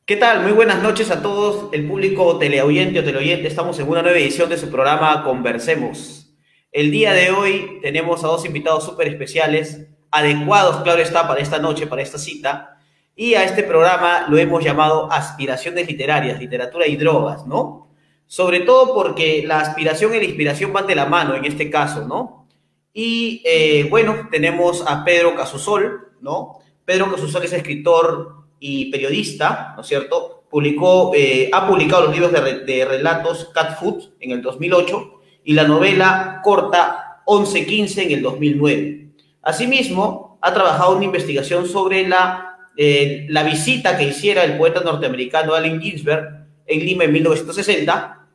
¿Qué tal? Muy buenas noches a todos, el público teleaudiente o teleoyente. Estamos en una nueva edición de su programa Conversemos. El día de hoy tenemos a dos invitados súper especiales, adecuados, claro está, para esta noche, para esta cita. Y a este programa lo hemos llamado Aspiraciones Literarias, Literatura y Drogas, ¿no? Sobre todo porque la aspiración y la inspiración van de la mano en este caso, ¿no? Y bueno, tenemos a Pedro Casusol, ¿no? Pedro Casusol es escritor y periodista, ¿no es cierto? Ha publicado los libros de relatos Cat Food en el 2008 y la novela corta 1115 en el 2009. Asimismo, ha trabajado en una investigación sobre la visita que hiciera el poeta norteamericano Allen Ginsberg en Lima en 1960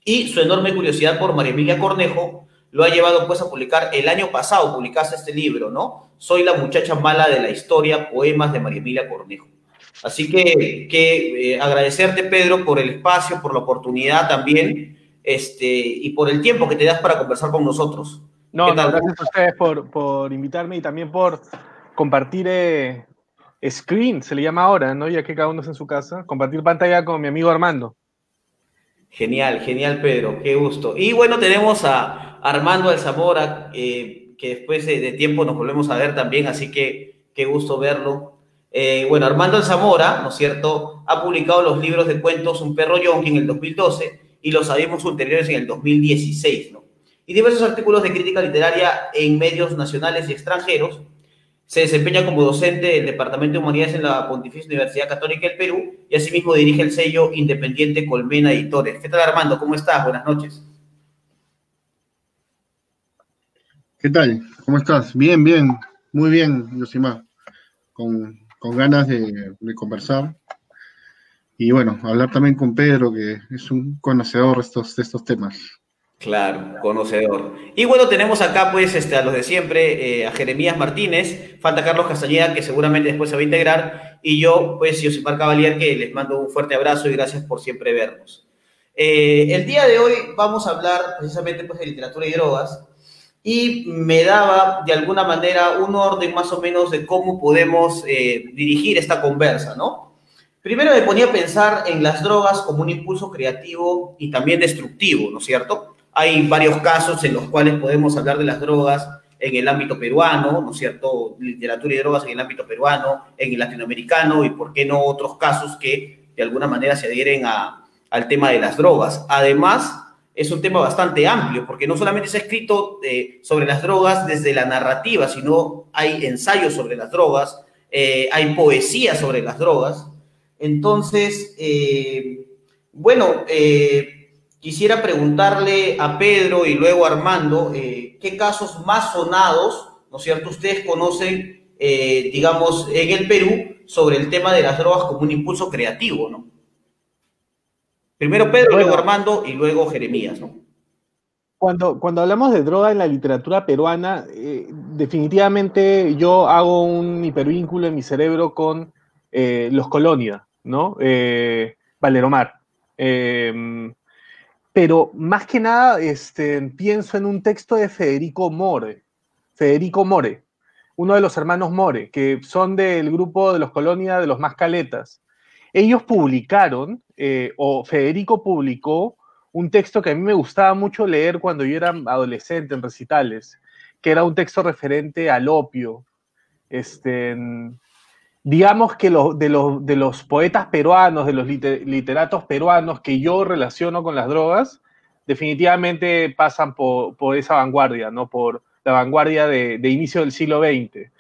y su enorme curiosidad por María Emilia Cornejo lo ha llevado pues a publicar el año pasado, publicaste este libro, ¿no? Soy la muchacha mala de la historia, poemas de María Emilia Cornejo. Así que agradecerte, Pedro, por el espacio, por la oportunidad también, y por el tiempo que te das para conversar con nosotros. ¿Qué No, tal? gracias a ustedes por invitarme y también por compartir screen, se le llama ahora, ¿no? Ya que cada uno está en su casa, compartir pantalla con mi amigo Armando. Genial, genial, Pedro, qué gusto. Y bueno, tenemos a Armando Alzamora, que después de tiempo nos volvemos a ver también, así que qué gusto verlo. Bueno, Armando Alzamora, ¿no es cierto?, ha publicado los libros de cuentos Un perro yonki en el 2012 y Los abismos ulteriores en el 2016, ¿no? Y diversos artículos de crítica literaria en medios nacionales y extranjeros. Se desempeña como docente del Departamento de Humanidades en la Pontificia Universidad Católica del Perú y asimismo dirige el sello independiente Colmena Editores. ¿Qué tal, Armando? ¿Cómo estás? Buenas noches. ¿Qué tal? ¿Cómo estás? Bien, bien, muy bien, Yosimar, con ganas de conversar y bueno, hablar también con Pedro, que es un conocedor de estos temas. Claro, conocedor. Y bueno, tenemos acá pues a los de siempre, a Jeremías Martínez, falta Carlos Castañeda, que seguramente después se va a integrar, y yo, pues Yosimar Cavalier, que les mando un fuerte abrazo y gracias por siempre vernos. El día de hoy vamos a hablar precisamente pues de literatura y drogas, y me daba de alguna manera un orden más o menos de cómo podemos dirigir esta conversa, ¿no? Primero me ponía a pensar en las drogas como un impulso creativo y también destructivo, ¿no es cierto? Hay varios casos en los cuales podemos hablar de las drogas en el ámbito peruano, ¿no es cierto? Literatura y drogas en el ámbito peruano, en el latinoamericano y, ¿por qué no, otros casos que de alguna manera se adhieren al tema de las drogas? Además, es un tema bastante amplio, porque no solamente se ha escrito sobre las drogas desde la narrativa, sino hay ensayos sobre las drogas, hay poesía sobre las drogas. Entonces, bueno, quisiera preguntarle a Pedro y luego a Armando, ¿qué casos más sonados, ¿no es cierto?, ustedes conocen, digamos, en el Perú sobre el tema de las drogas como un impulso creativo, ¿no? Primero Pedro, luego Bueno, Armando y luego Jeremías, ¿no? cuando hablamos de droga en la literatura peruana, definitivamente yo hago un hipervínculo en mi cerebro con los Colonia, ¿no? Valeromar. Pero más que nada pienso en un texto de Federico More, uno de los hermanos More, que son del grupo de los Colonia de los Mascaletas. Ellos publicaron, o Federico publicó, un texto que a mí me gustaba mucho leer cuando yo era adolescente en recitales, que era un texto referente al opio. Este, digamos que de los poetas peruanos, de los literatos peruanos que yo relaciono con las drogas, definitivamente pasan por esa vanguardia, ¿no? Por la vanguardia de inicio del siglo XX.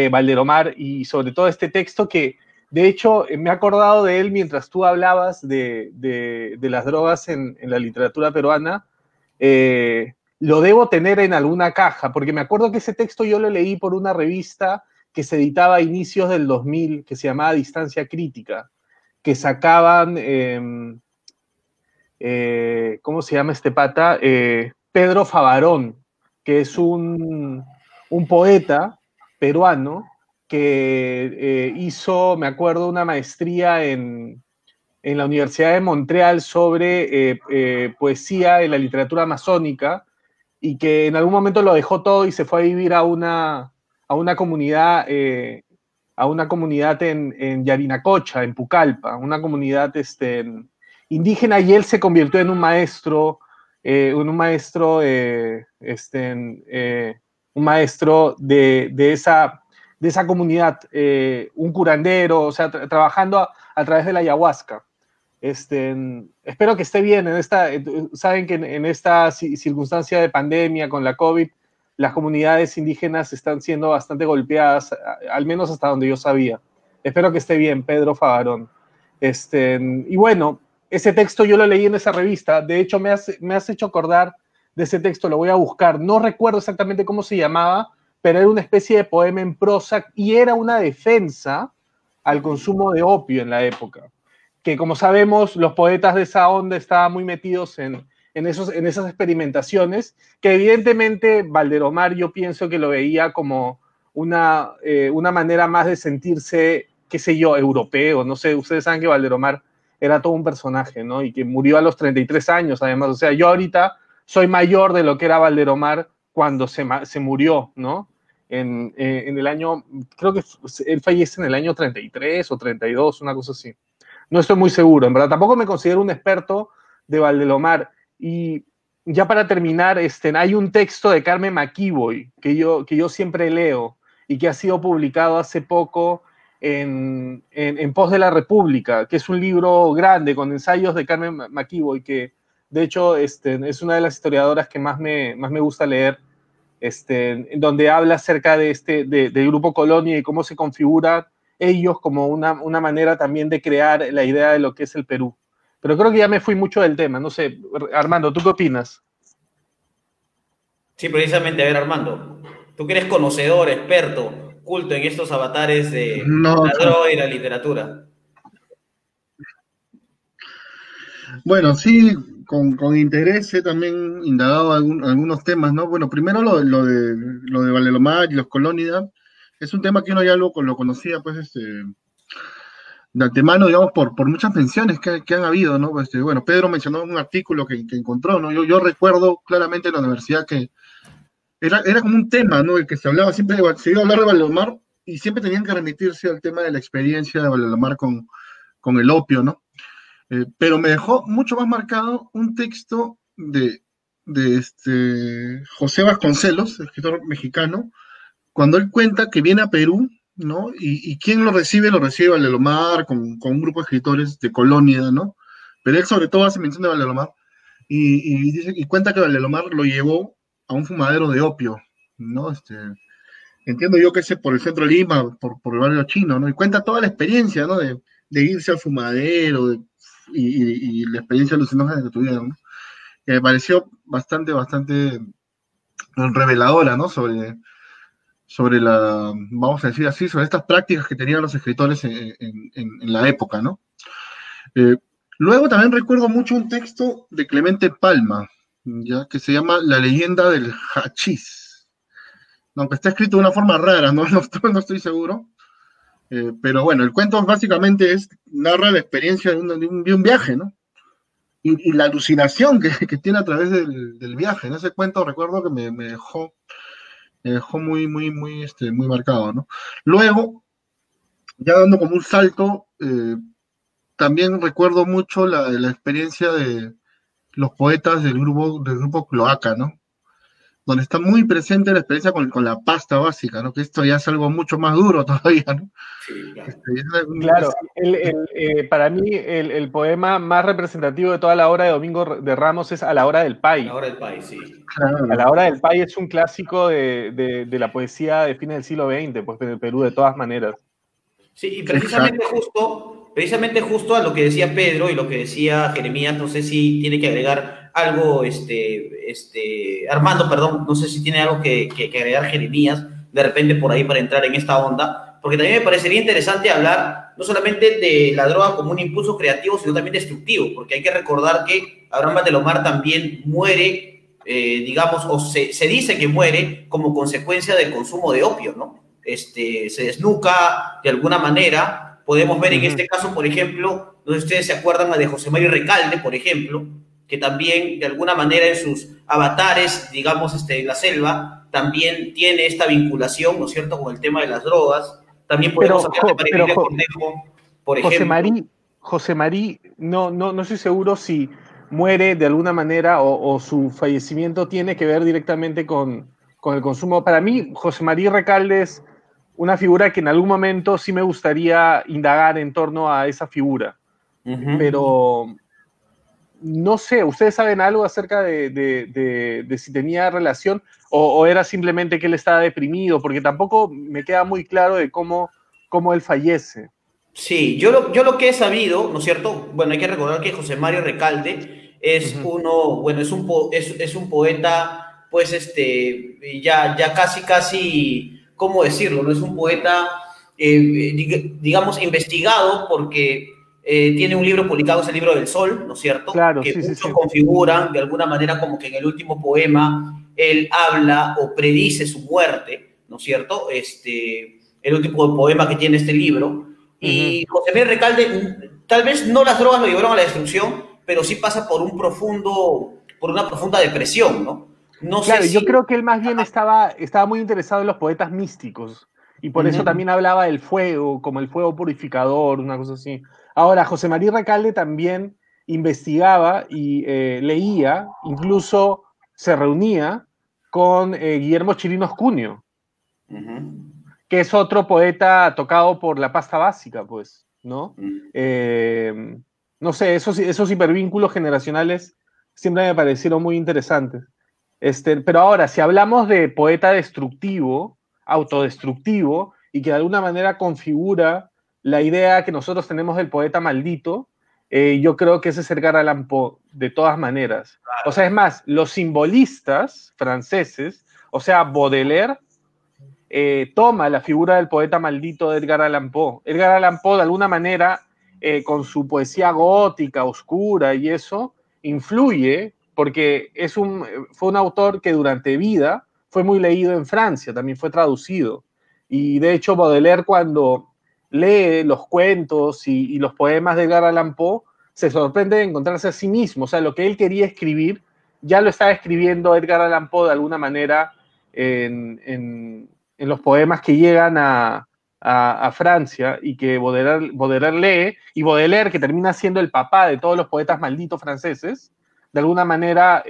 Valderomar y sobre todo este texto que, de hecho, me he acordado de él mientras tú hablabas de las drogas en la literatura peruana. Lo debo tener en alguna caja, porque me acuerdo que ese texto yo lo leí por una revista que se editaba a inicios del 2000, que se llamaba Distancia Crítica, que sacaban, ¿cómo se llama este pata? Pedro Favarón, que es un poeta peruano que hizo, me acuerdo, una maestría en la Universidad de Montreal sobre poesía en la literatura amazónica y que en algún momento lo dejó todo y se fue a vivir a una comunidad a una comunidad en Yarinacocha, en Pucallpa, una comunidad indígena, y él se convirtió en un maestro, un maestro de esa comunidad, un curandero, o sea, trabajando a través de la ayahuasca. Espero que esté bien saben que en esta circunstancia de pandemia con la COVID, las comunidades indígenas están siendo bastante golpeadas, al menos hasta donde yo sabía. Espero que esté bien, Pedro Favarón. Y bueno, ese texto yo lo leí en esa revista. De hecho, me has hecho acordar de ese texto, lo voy a buscar. No recuerdo exactamente cómo se llamaba, pero era una especie de poema en prosa y era una defensa al consumo de opio en la época. Que como sabemos, los poetas de esa onda estaban muy metidos en esas experimentaciones, que evidentemente Valderomar yo pienso que lo veía como una manera más de sentirse, qué sé yo, europeo, no sé, ustedes saben que Valderomar era todo un personaje, ¿no? Y que murió a los 33 años, además, o sea, yo ahorita soy mayor de lo que era Valderomar cuando se murió, ¿no? En el año, creo que él fallece en el año 33 o 32, una cosa así. No estoy muy seguro, en verdad. Tampoco me considero un experto de Valdelomar. Y ya para terminar, hay un texto de Carmen McEvoy que yo siempre leo y que ha sido publicado hace poco en Pos de la República, que es un libro grande con ensayos de Carmen McEvoy, que de hecho es una de las historiadoras que más me gusta leer, donde habla acerca del Grupo Colonia y cómo se configura ellos como una manera también de crear la idea de lo que es el Perú. Pero creo que ya me fui mucho del tema. No sé, Armando, ¿tú qué opinas? Sí, precisamente, a ver, Armando, tú que eres conocedor, experto, culto en estos avatares de No, la droga y la literatura. bueno, sí, con interés he también indagado algunos temas, ¿no? Bueno, primero lo de Valdelomar y los colónidas, es un tema que uno ya lo conocía, pues, de antemano, digamos, por muchas menciones que han habido, ¿no? Bueno, Pedro mencionó un artículo que encontró, ¿no? Yo recuerdo claramente en la universidad que era como un tema, ¿no? El que se hablaba siempre, se iba a hablar de Valdelomar y siempre tenían que remitirse al tema de la experiencia de Valdelomar con el opio, ¿no? Pero me dejó mucho más marcado un texto de José Vasconcelos, escritor mexicano, cuando él cuenta que viene a Perú, ¿no? Y quién lo recibe Valdelomar con un grupo de escritores de Colonia, ¿no? Pero él sobre todo hace mención de Valdelomar y cuenta que Valdelomar lo llevó a un fumadero de opio, ¿no? Entiendo yo que es por el centro de Lima, por el barrio chino, ¿no? Y cuenta toda la experiencia, ¿no? De irse al fumadero y la experiencia alucinógena que tuvieron, ¿no? Que me pareció bastante reveladora, ¿no? Sobre vamos a decir así, sobre estas prácticas que tenían los escritores en la época, ¿no? Luego también recuerdo mucho un texto de Clemente Palma, ¿ya? Que se llama La leyenda del hachís. Aunque está escrito de una forma rara, no estoy seguro. Pero bueno, el cuento básicamente narra la experiencia de un viaje, ¿no? Y la alucinación que tiene a través del viaje. En ese cuento recuerdo que me dejó muy marcado, ¿no? Luego, ya dando como un salto, también recuerdo mucho la experiencia de los poetas del grupo Cloaca, ¿no? Donde está muy presente la experiencia con la pasta básica, ¿no? Que esto ya es algo mucho más duro todavía, ¿no? Sí, claro. Claro, para mí el poema más representativo de toda la obra de Domingo de Ramos es A la hora del Pay. A la hora del Pay, sí. A la hora del Pay es un clásico de la poesía de fines del siglo XX, pues en el Perú de todas maneras. Sí, y precisamente justo a lo que decía Pedro y lo que decía Jeremías, no sé si tiene que agregar algo, Armando, perdón, no sé si tiene algo que agregar Jeremías, de repente por ahí para entrar en esta onda, porque también me parecería interesante hablar no solamente de la droga como un impulso creativo, sino también destructivo, porque hay que recordar que Abraham Valdelomar también muere, digamos, o se dice que muere como consecuencia del consumo de opio, ¿no? Se desnuca de alguna manera. Podemos ver en este caso, por ejemplo, no sé si ustedes se acuerdan de José Mario Recalde, por ejemplo, que también de alguna manera en sus avatares, digamos, en la selva, también tiene esta vinculación, ¿no es cierto?, con el tema de las drogas, También Pero, podemos hablar de María Cornejo, por ejemplo. José Marí, no estoy seguro si muere de alguna manera o su fallecimiento tiene que ver directamente con el consumo. Para mí, José Marí Recalde es una figura que en algún momento sí me gustaría indagar en torno a esa figura. Pero no sé, ¿ustedes saben algo acerca de si tenía relación o era simplemente que él estaba deprimido? Porque tampoco me queda muy claro de cómo él fallece. Sí, yo lo que he sabido, ¿no es cierto? Bueno, hay que recordar que José Mario Recalde es bueno, es un poeta, pues, ya casi, ¿cómo decirlo? No es un poeta, digamos, investigado porque tiene un libro publicado, es el Libro del Sol, ¿no es cierto? Claro, Que sí, sí, muchos sí. configuran de alguna manera como que en el último poema él habla o predice su muerte, ¿no es cierto? El último poema que tiene este libro. Y José Miguel Recalde, tal vez no las drogas lo llevaron a la destrucción, pero sí pasa por una profunda depresión, ¿no? No sé Claro, yo si... creo que él más bien estaba muy interesado en los poetas místicos y por eso Ujú. también hablaba del fuego, como el fuego purificador, una cosa así. Ahora, José María Recalde también investigaba y leía, incluso se reunía con Guillermo Chirinos Cunio, que es otro poeta tocado por la pasta básica, pues, ¿no? Ujú. No sé, esos hipervínculos generacionales siempre me parecieron muy interesantes. Pero ahora, si hablamos de poeta destructivo, autodestructivo, y que de alguna manera configura la idea que nosotros tenemos del poeta maldito, yo creo que ese es Edgar Allan Poe, de todas maneras. O sea, es más, los simbolistas franceses, o sea, Baudelaire, toma la figura del poeta maldito de Edgar Allan Poe. Edgar Allan Poe, de alguna manera, con su poesía gótica, oscura y eso, influye, porque fue un autor que durante vida fue muy leído en Francia, también fue traducido. Y de hecho, Baudelaire, cuando lee los cuentos y los poemas de Edgar Allan Poe, se sorprende de encontrarse a sí mismo. O sea, lo que él quería escribir, ya lo estaba escribiendo Edgar Allan Poe de alguna manera en los poemas que llegan a Francia y que Baudelaire lee, y Baudelaire, que termina siendo el papá de todos los poetas malditos franceses, de alguna manera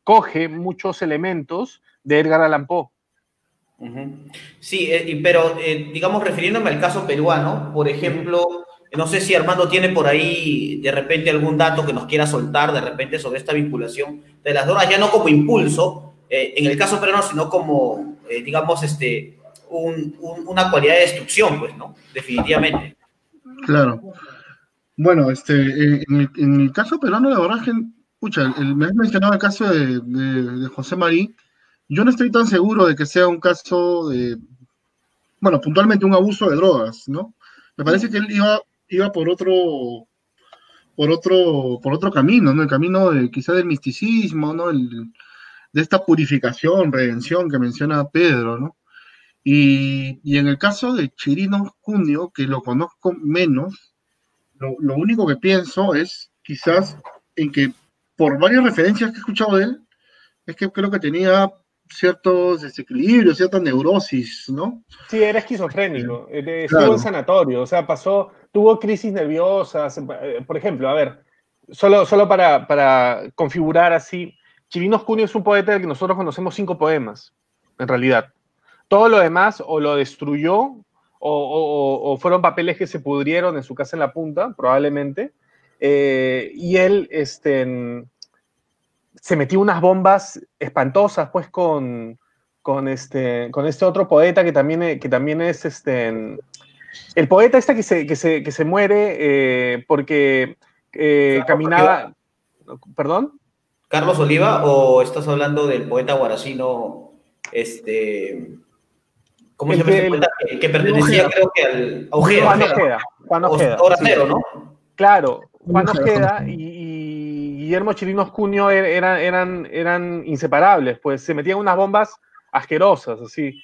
coge muchos elementos de Edgar Allan Poe. Sí, pero digamos, refiriéndome al caso peruano, por ejemplo, no sé si Armando tiene por ahí de repente algún dato que nos quiera soltar de repente sobre esta vinculación de las drogas, ya no como impulso, en el caso peruano, sino como, digamos, una cualidad de destrucción, pues, ¿no? Definitivamente. Claro. Bueno, en el caso peruano, la verdad es que, pucha, me has mencionado el caso de José Marí. Yo no estoy tan seguro de que sea un caso de, bueno, puntualmente un abuso de drogas, ¿no? Me parece que él iba por otro camino, ¿no? El camino quizá del misticismo, ¿no? De esta purificación, redención que menciona Pedro, ¿no? Y en el caso de Chirino Cunio, que lo conozco menos, lo único que pienso es quizás en que por varias referencias que he escuchado de él, es que creo que tenía ciertos desequilibrios, cierta neurosis, ¿no? Sí, era esquizofrénico, estuvo en Claro, sanatorio, o sea, tuvo crisis nerviosas, por ejemplo, a ver, solo para configurar así, Chirinos Cunio es un poeta del que nosotros conocemos 5 poemas, en realidad. Todo lo demás o lo destruyó o fueron papeles que se pudrieron en su casa en la punta, probablemente, y él se metió unas bombas espantosas, pues, con este otro poeta que también es el poeta que se muere porque Carlos caminaba. Oliva. ¿Perdón? ¿Carlos Oliva o estás hablando del poeta guaracino, este, ¿cómo se El llama este que, poeta? Que Diego pertenecía, Ojeda, creo que al a Diego Ojeda, Juan Ojeda, Ojeda, Juan o Ojeda, ahora sí. cero, ¿no? Claro, Diego Juan Ojeda, Juan Ojeda Ojeda. y Guillermo Chirinos Cunio eran inseparables, pues se metían unas bombas asquerosas, así.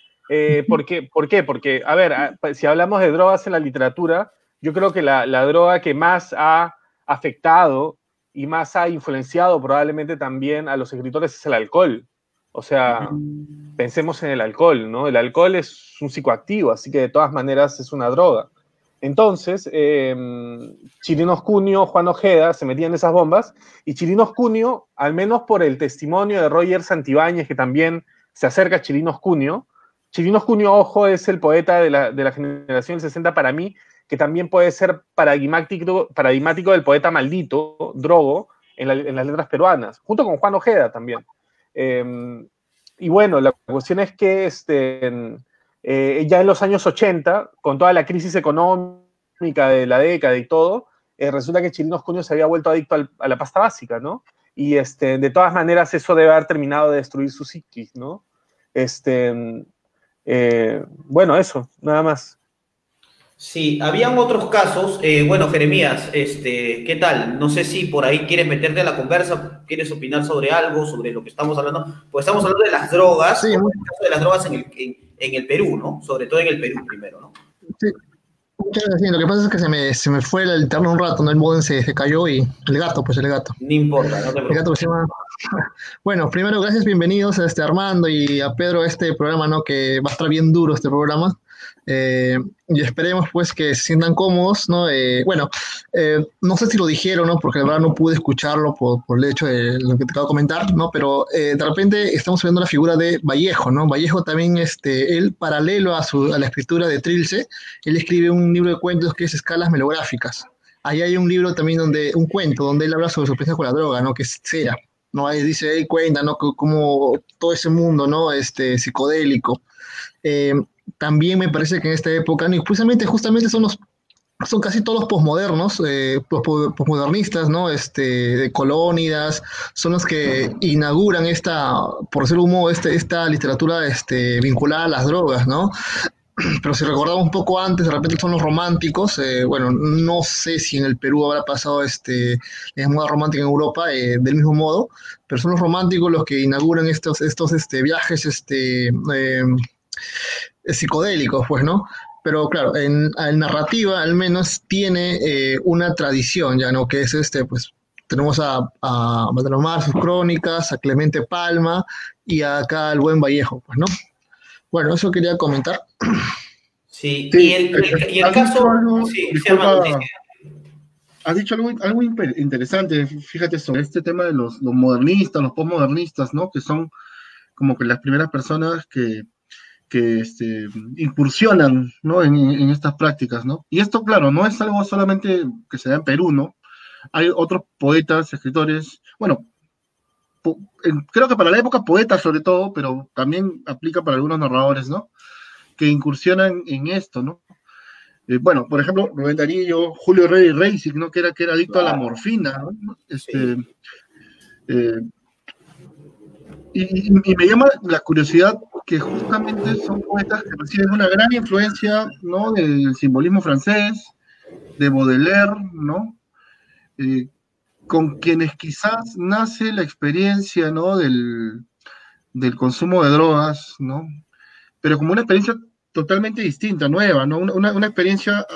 ¿Por qué? Porque, a ver, si hablamos de drogas en la literatura, yo creo que la droga que más ha afectado y más ha influenciado probablemente también a los escritores es el alcohol. O sea, pensemos en el alcohol, ¿no? El alcohol es un psicoactivo, así que de todas maneras es una droga. Entonces, Chirinos Cunio, Juan Ojeda se metían en esas bombas, y Chirinos Cunio, al menos por el testimonio de Roger Santibáñez, que también se acerca a Chirinos Cunio, ojo, es el poeta de la generación del 60 para mí, que también puede ser paradigmático del poeta maldito, Drogo, en las letras peruanas, junto con Juan Ojeda también. Y bueno, la cuestión es que ya en los años 80, con toda la crisis económica de la década y todo, resulta que Chirinos Cunio se había vuelto adicto a la pasta básica, ¿no? Y de todas maneras eso debe haber terminado de destruir su psiquis, ¿no? Bueno, eso, nada más. Sí, habían otros casos. Bueno, Jeremías, ¿qué tal? No sé si por ahí quieres meterte a la conversa, quieres opinar sobre algo, sobre lo que estamos hablando. Pues estamos hablando de las drogas, Sí, el caso de las drogas en el Perú, ¿no? Sobre todo en el Perú primero, ¿no? sí, muchas gracias. Sí, lo que pasa es que se me fue el internet un rato, ¿no? El modem se cayó y el gato, pues el gato. No importa, no te El gato preocupes. que se llama... Bueno, primero, gracias, bienvenidos a Armando y a Pedro a este programa, ¿no? Que va a estar bien duro este programa. Y esperemos, pues, que se sientan cómodos, ¿no? No sé si lo dijeron, ¿no? Porque la verdad no pude escucharlo por el hecho de lo que te acabo de comentar, ¿no? Pero de repente estamos viendo la figura de Vallejo, ¿no? Vallejo también, él, paralelo a la escritura de Trilce, él escribe un libro de cuentos que es Escalas Melográficas. Ahí hay un libro también un cuento, donde él habla sobre su experiencia con la droga, ¿no? Que es Cera, ¿no? Ahí dice, ahí cuenta, ¿no? Como todo ese mundo, ¿no? Psicodélico. Eh, También me parece que en esta época, ¿no? Y justamente son casi todos los posmodernos, posmodernistas, ¿no? De Colónidas, son los que inauguran por decirlo de un modo, esta literatura vinculada a las drogas, ¿no? Pero si recordamos un poco antes, de repente son los románticos. Bueno, no sé si en el Perú habrá pasado la moda romántica en Europa del mismo modo, pero son los románticos los que inauguran estos viajes psicodélicos, pues, ¿no? Pero claro, en narrativa al menos tiene una tradición, ya, ¿no? Que es pues, tenemos a Matalomar, sus crónicas, a Clemente Palma y acá al buen Vallejo, pues, ¿no? Bueno, eso quería comentar. Sí, Sí, y el has dicho caso, algo, sí, sí, Armando, sí, disculpa, has dicho algo interesante, fíjate, sobre este tema de los modernistas, los postmodernistas, ¿no? Que son como que las primeras personas que incursionan, ¿no? En estas prácticas, ¿no? Y esto, claro, no es algo solamente que se da en Perú, ¿no? Hay otros poetas, escritores, bueno, creo que para la época poetas sobre todo, pero también aplica para algunos narradores, ¿no? Que incursionan en esto, ¿no? Bueno, por ejemplo, Rubén Darío, Julio Rey Reisig, ¿no? Que era adicto a la claro, morfina, ¿no? sí. Eh, y me llama la curiosidad que justamente son poetas que reciben una gran influencia, ¿no? Del simbolismo francés, de Baudelaire, ¿no? Con quienes quizás nace la experiencia, ¿no? Del consumo de drogas, ¿no? Pero como una experiencia totalmente distinta, nueva, ¿no? Una experiencia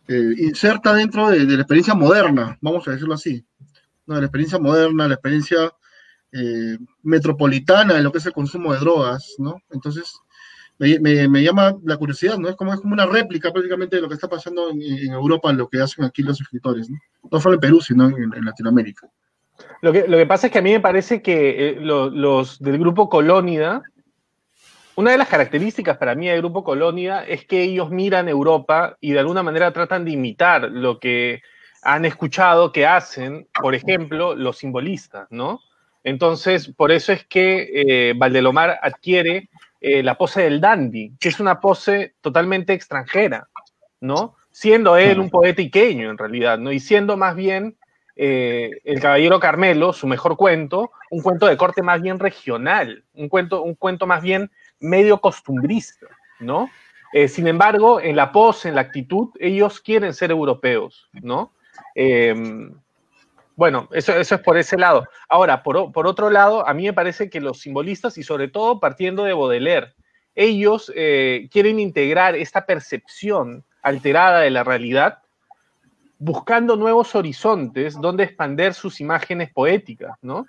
inserta dentro de la experiencia moderna, vamos a decirlo así, ¿no? La experiencia moderna, la experiencia metropolitana de lo que es el consumo de drogas, ¿no? Entonces, me llama la curiosidad, ¿no? Es como una réplica prácticamente de lo que está pasando en Europa, lo que hacen aquí los escritores, ¿no? No solo en Perú, sino en Latinoamérica. Lo que pasa es que a mí me parece que los del grupo Colónida, una de las características para mí del grupo Colónida es que ellos miran Europa y de alguna manera tratan de imitar lo que han escuchado que hacen, por ejemplo, los simbolistas, ¿no? Entonces, por eso es que Valdelomar adquiere la pose del dandy, que es una pose totalmente extranjera, ¿no? Siendo él un poeta iqueño, en realidad, ¿no? Y siendo más bien El Caballero Carmelo, su mejor cuento, un cuento de corte más bien regional, un cuento más bien medio costumbrista, ¿no? Sin embargo, en la pose, en la actitud, ellos quieren ser europeos, ¿no? Bueno, eso es por ese lado. Ahora, por otro lado, a mí me parece que los simbolistas, y sobre todo partiendo de Baudelaire, ellos quieren integrar esta percepción alterada de la realidad buscando nuevos horizontes donde expander sus imágenes poéticas, ¿no?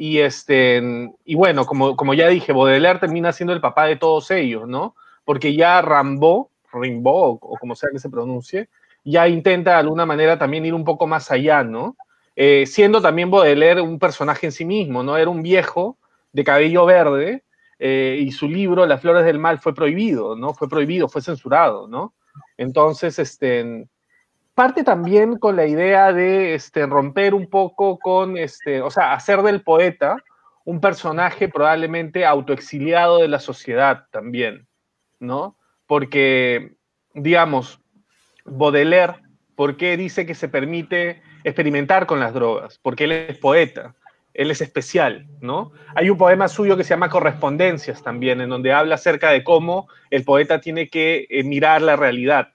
y bueno, como ya dije, Baudelaire termina siendo el papá de todos ellos, ¿no? Porque ya Rimbaud, o como sea que se pronuncie, ya intenta de alguna manera también ir un poco más allá, ¿no? Siendo también Baudelaire un personaje en sí mismo, ¿no? Era un viejo de cabello verde, y su libro, Las Flores del Mal, fue prohibido, ¿no? Fue prohibido, fue censurado, ¿no? Entonces, parte también con la idea de romper un poco con, o sea, hacer del poeta un personaje probablemente autoexiliado de la sociedad también, ¿no? Porque, digamos, Baudelaire, ¿por qué dice que se permite experimentar con las drogas? Porque él es poeta, él es especial, ¿no? Hay un poema suyo que se llama Correspondencias también, en donde habla acerca de cómo el poeta tiene que mirar la realidad.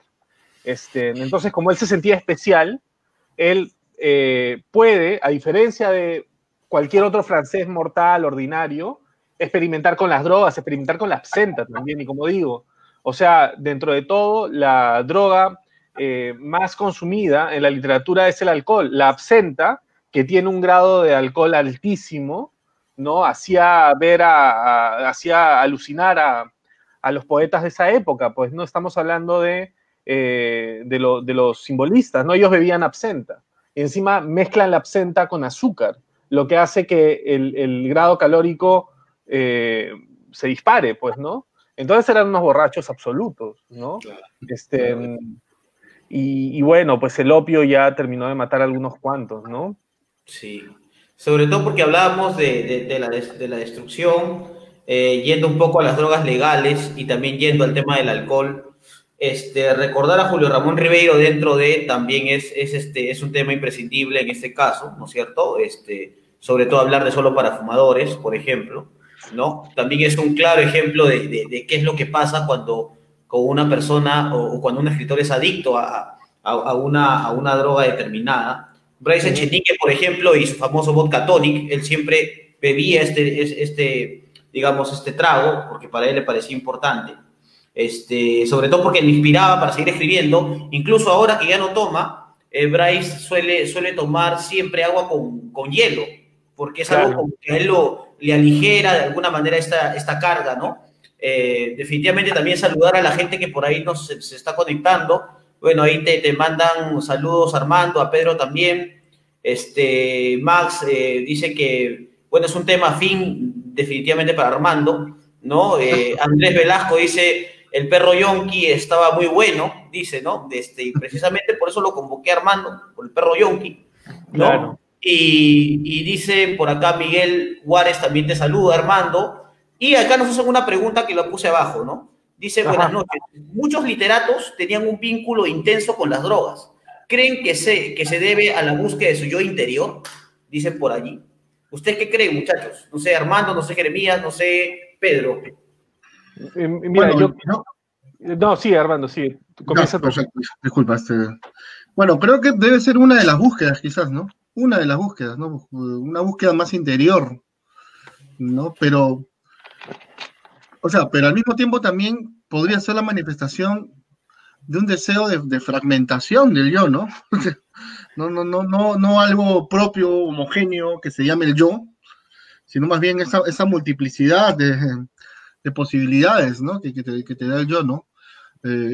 Entonces, como él se sentía especial, él puede, a diferencia de cualquier otro francés mortal, ordinario, experimentar con las drogas, experimentar con la absenta también, y como digo, o sea, dentro de todo, la droga más consumida en la literatura es el alcohol. La absenta, que tiene un grado de alcohol altísimo, ¿no? Hacía alucinar a los poetas de esa época, pues no estamos hablando de los simbolistas, ¿no? Ellos bebían absenta. Y encima mezclan la absenta con azúcar, lo que hace que el grado calórico se dispare, pues, ¿no? Entonces eran unos borrachos absolutos, ¿no? Claro. Y bueno, pues el opio ya terminó de matar a algunos cuantos, ¿no? Sí, sobre todo porque hablábamos de la destrucción, yendo un poco a las drogas legales y también yendo al tema del alcohol. Recordar a Julio Ramón Ribeiro dentro de también es un tema imprescindible en este caso, ¿no es cierto? Sobre todo hablar de Solo para Fumadores, por ejemplo, ¿no? También es un claro ejemplo de qué es lo que pasa cuando con una persona o cuando un escritor es adicto a una droga determinada. Bryce Echenique, por ejemplo, y su famoso vodka tonic, él siempre bebía digamos, este trago, porque para él le parecía importante. Sobre todo porque le inspiraba para seguir escribiendo. Incluso ahora que ya no toma, Bryce suele tomar siempre agua con hielo, porque es algo como que a él le aligera de alguna manera esta carga, ¿no? Definitivamente también saludar a la gente que por ahí se está conectando. Bueno, ahí te mandan saludos Armando, a Pedro también. Max dice que, bueno, es un tema afín definitivamente para Armando, ¿no? Andrés Velasco dice, el perro Yonki estaba muy bueno, dice, ¿no? Y precisamente por eso lo convoqué a Armando, por el perro Yonki, ¿no? Claro. Y dice por acá Miguel Juárez también te saluda, Armando. Y acá nos hacen una pregunta que la puse abajo, ¿no? Dice, buenas noches. Muchos literatos tenían un vínculo intenso con las drogas. ¿Creen que se debe a la búsqueda de su yo interior? Dicen por allí. ¿Ustedes qué creen, muchachos? No sé, Armando, no sé, Jeremías, no sé, Pedro. Mira, bueno, No, sí, Armando, sí. Comienza tú. Perfecto, disculpa. Bueno, creo que debe ser una de las búsquedas, quizás, ¿no? Una de las búsquedas, ¿no? Una búsqueda más interior, ¿no? Pero al mismo tiempo también podría ser la manifestación de un deseo de fragmentación del yo, ¿no? No algo propio, homogéneo, que se llame el yo, sino más bien esa multiplicidad de posibilidades, ¿no? Que te da el yo, ¿no?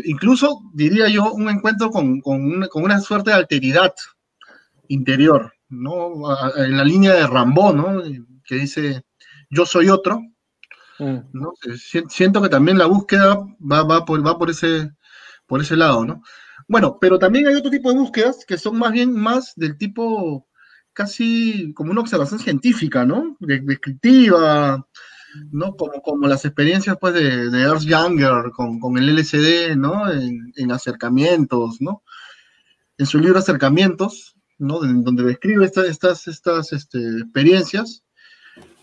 Incluso, diría yo, un encuentro con una suerte de alteridad interior, ¿no? En la línea de Rimbaud, ¿no? Que dice, yo soy otro, ¿no? Siento que también la búsqueda va por ese lado, ¿no? Bueno, pero también hay otro tipo de búsquedas que son más del tipo casi como una observación científica, ¿no? Descriptiva, ¿no? Como las experiencias pues de Ernst Jünger con el LSD, ¿no? En acercamientos, ¿no? En su libro Acercamientos, ¿no? Donde describe estas experiencias.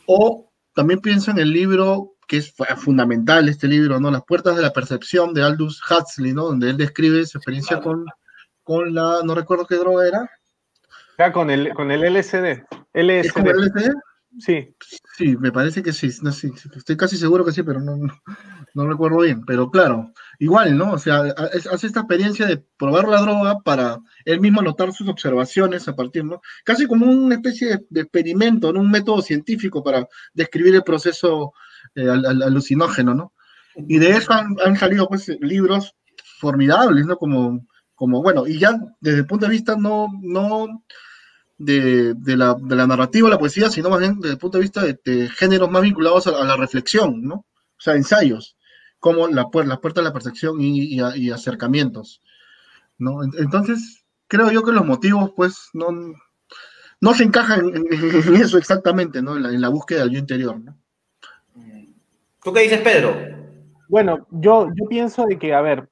O también pienso en el libro que es fundamental, este libro, ¿no? Las puertas de la percepción de Aldous Huxley, ¿no? Donde él describe su experiencia con la, no recuerdo qué droga era. Con el LSD. ¿Es con el LSD? Sí. Sí, me parece que sí, no, sí, estoy casi seguro que sí, pero no recuerdo bien. Pero claro, igual, ¿no? O sea, hace esta experiencia de probar la droga para él mismo anotar sus observaciones a partir, ¿no? Casi como una especie de experimento, ¿no? Un método científico para describir el proceso alucinógeno, ¿no? Y de eso han salido, pues, libros formidables, ¿no? Bueno, y ya desde el punto de vista no de la narrativa, la poesía, sino más bien desde el punto de vista de géneros más vinculados a la reflexión, ¿no? O sea, ensayos, como las puertas de la percepción y acercamientos, ¿no? Entonces, creo yo que los motivos, pues, no se encajan en eso exactamente, ¿no? En la búsqueda del yo interior, ¿no? ¿Tú qué dices, Pedro? Bueno, yo pienso de que, a ver,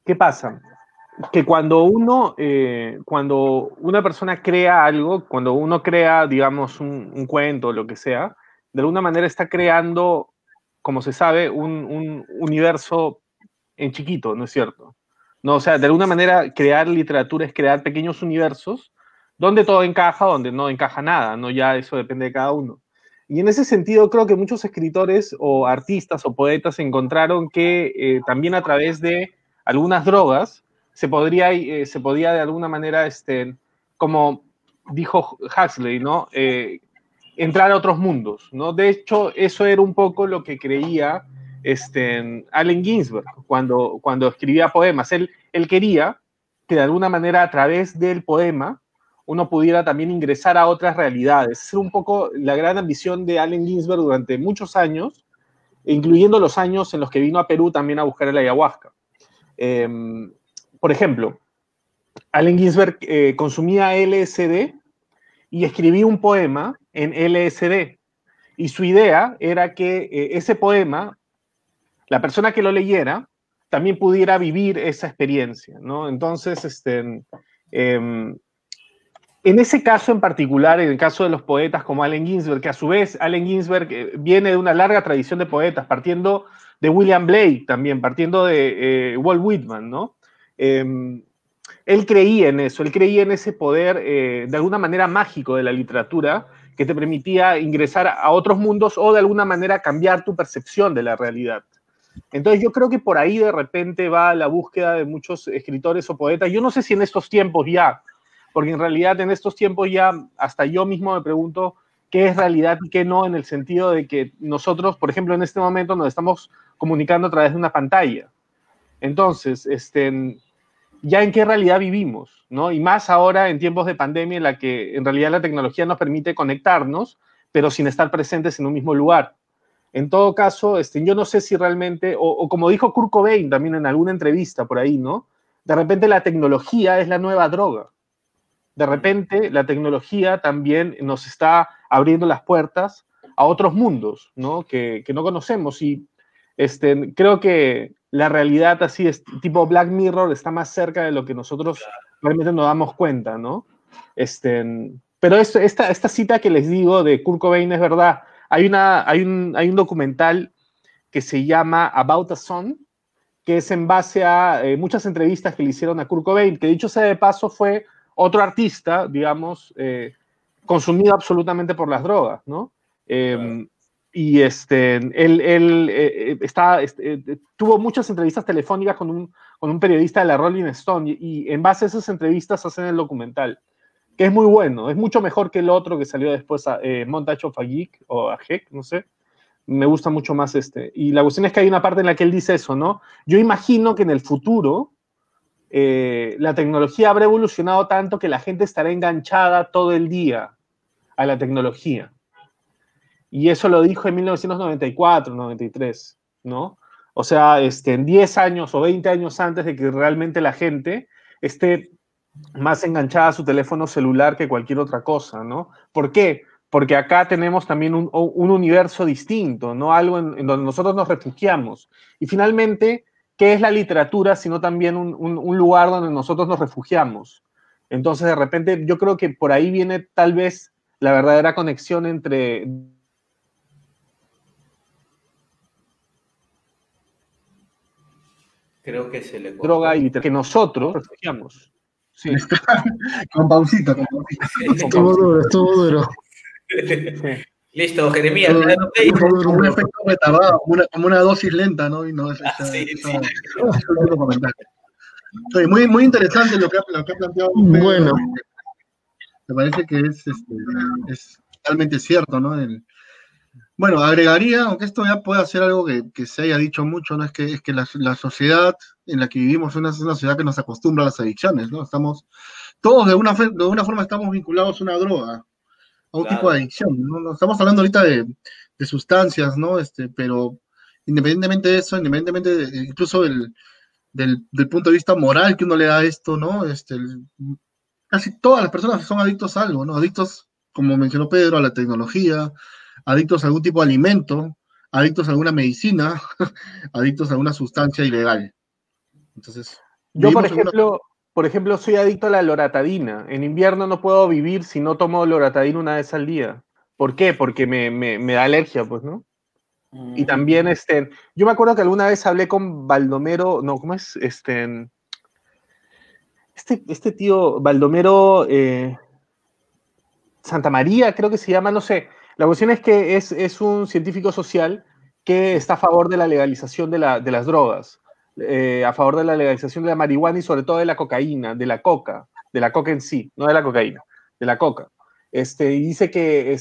¿qué pasa? Que cuando una persona crea algo, cuando uno crea, digamos, un cuento o lo que sea, de alguna manera está creando, como se sabe, un universo en chiquito, ¿no es cierto? No, o sea, de alguna manera crear literatura es crear pequeños universos donde todo encaja, donde no encaja nada, ¿no? Ya eso depende de cada uno. Y en ese sentido creo que muchos escritores o artistas o poetas encontraron que también a través de algunas drogas se podía de alguna manera, como dijo Huxley, ¿no? Entrar a otros mundos, ¿no? De hecho, eso era un poco lo que creía Allen Ginsberg cuando escribía poemas. Él quería que de alguna manera a través del poema uno pudiera también ingresar a otras realidades. Esa era un poco la gran ambición de Allen Ginsberg durante muchos años, incluyendo los años en los que vino a Perú también a buscar el ayahuasca. Eh, por ejemplo, Allen Ginsberg consumía LSD y escribía un poema en LSD. Y su idea era que ese poema, la persona que lo leyera, también pudiera vivir esa experiencia, ¿no? Entonces, en ese caso en particular, en el caso de los poetas como Allen Ginsberg, que a su vez Allen Ginsberg viene de una larga tradición de poetas, partiendo de William Blake también, partiendo de Walt Whitman, ¿no? Él creía en eso, él creía en ese poder de alguna manera mágico de la literatura que te permitía ingresar a otros mundos o de alguna manera cambiar tu percepción de la realidad. Entonces yo creo que por ahí de repente va la búsqueda de muchos escritores o poetas. Yo no sé si en estos tiempos ya, porque en realidad en estos tiempos ya hasta yo mismo me pregunto qué es realidad y qué no, en el sentido de que nosotros, por ejemplo, en este momento nos estamos comunicando a través de una pantalla. Entonces, ya en qué realidad vivimos, ¿no? Y más ahora en tiempos de pandemia en la que en realidad la tecnología nos permite conectarnos, pero sin estar presentes en un mismo lugar. En todo caso, yo no sé si realmente, o como dijo Kurt Cobain también en alguna entrevista por ahí, ¿no? De repente la tecnología es la nueva droga. De repente la tecnología también nos está abriendo las puertas a otros mundos, ¿no? Que no conocemos. Y creo que la realidad así, tipo Black Mirror, está más cerca de lo que nosotros realmente nos damos cuenta, ¿no? Pero esta cita que les digo de Kurt Cobain es verdad. Hay un documental que se llama About a Song, que es en base a muchas entrevistas que le hicieron a Kurt Cobain, que dicho sea de paso fue otro artista, digamos, consumido absolutamente por las drogas, ¿no? Claro. Y él tuvo muchas entrevistas telefónicas con un periodista de la Rolling Stone y en base a esas entrevistas hacen el documental, que es muy bueno, es mucho mejor que el otro que salió después, Montage of a Geek o a Geek, no sé. Me gusta mucho más este. Y la cuestión es que hay una parte en la que él dice eso, ¿no? Yo imagino que en el futuro la tecnología habrá evolucionado tanto que la gente estará enganchada todo el día a la tecnología. Y eso lo dijo en 1994, 93, ¿no? O sea, en 10 años o 20 años antes de que realmente la gente esté más enganchada a su teléfono celular que cualquier otra cosa, ¿no? ¿Por qué? Porque acá tenemos también un universo distinto, ¿no? Algo en donde nosotros nos refugiamos. Y finalmente, ¿qué es la literatura sino también un lugar donde nosotros nos refugiamos? Entonces, de repente, yo creo que por ahí viene tal vez la verdadera conexión entre Creo que se le droga y cortó. literatura, que nosotros refugiamos. Sí. Con pausita, con pausita. Estuvo duro. Sí. Listo, Jeremías. Un efecto retardado, como una dosis lenta, ¿no? Y no es Sí. último comentario. Sí, muy interesante lo que ha planteado Pedro. Bueno. Me parece que es totalmente cierto, ¿no? Bueno, agregaría, aunque esto ya puede ser algo que se haya dicho mucho, ¿no? Es que la sociedad en la que vivimos es una sociedad que nos acostumbra a las adicciones, ¿no? Todos de una forma estamos vinculados a una droga, a un tipo de adicción, ¿no? No estamos hablando ahorita de sustancias, ¿no? Pero independientemente de eso, incluso del punto de vista moral que uno le da a esto, ¿no? Casi todas las personas son adictos a algo, ¿no? Adictos, como mencionó Pedro, a la tecnología, adictos a algún tipo de alimento, adictos a alguna medicina, adictos a alguna sustancia ilegal. Entonces, yo, por ejemplo, soy adicto a la loratadina. En invierno no puedo vivir si no tomo loratadina una vez al día. ¿Por qué? Porque me da alergia, pues, ¿no? Y también, yo me acuerdo que alguna vez hablé con Baldomero, no, ¿cómo es? Este tío, Baldomero Santa María, creo que se llama, no sé. La cuestión es que es un científico social que está a favor de la legalización de las drogas, a favor de la legalización de la marihuana y sobre todo de la cocaína, de la coca en sí, no de la cocaína, de la coca. Y dice que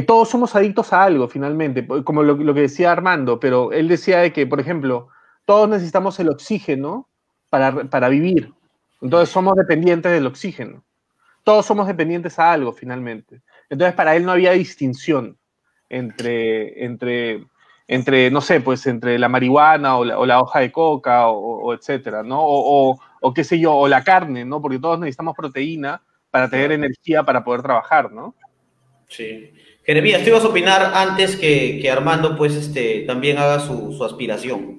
todos somos adictos a algo, finalmente, como lo que decía Armando, pero él decía de que, por ejemplo, todos necesitamos el oxígeno para vivir. Entonces somos dependientes del oxígeno. Todos somos dependientes a algo, finalmente. Entonces, para él no había distinción entre no sé, pues, entre la marihuana o la hoja de coca o etcétera, ¿no? O qué sé yo, o la carne, ¿no? Porque todos necesitamos proteína para tener energía para poder trabajar, ¿no? Sí. Jeremías, tú ibas a opinar antes que Armando, pues, también haga su aspiración.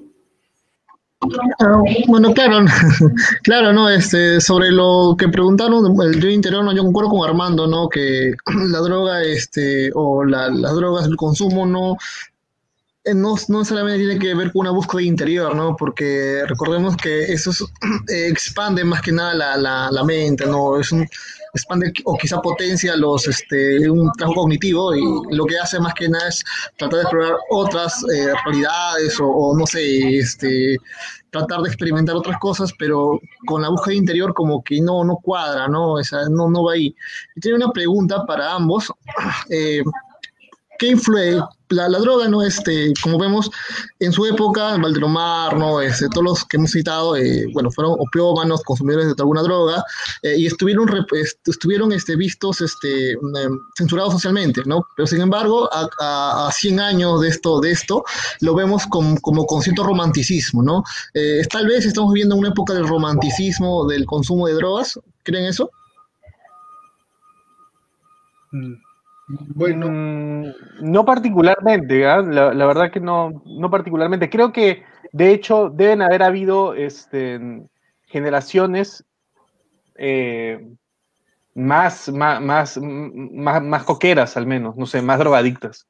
Bueno, claro, claro, ¿no? Sobre lo que preguntaron, el yo interior, no, yo concuerdo con Armando, ¿no? Que la droga, o las drogas, el consumo, no solamente tiene que ver con una búsqueda interior, ¿no? Porque recordemos que eso expande más que nada la mente, ¿no? Expande o quizá potencia un trabajo cognitivo y lo que hace más que nada es tratar de explorar otras realidades o no sé, tratar de experimentar otras cosas, pero con la búsqueda interior como que no cuadra, ¿no? O sea, no va ahí. Y tengo una pregunta para ambos. ¿Qué influye? La droga, ¿no? Como vemos, en su época, Valdelomar, ¿no? Todos los que hemos citado, bueno, fueron opiómanos, consumidores de alguna droga, y estuvieron vistos, censurados socialmente, ¿no? Pero sin embargo, a 100 años de esto, lo vemos como con cierto romanticismo, ¿no? Tal vez estamos viviendo una época del romanticismo del consumo de drogas, ¿creen eso? Bueno. No particularmente, ¿eh? La verdad que no particularmente. Creo que, de hecho, deben haber habido generaciones más coqueras, al menos, no sé, más drogadictas.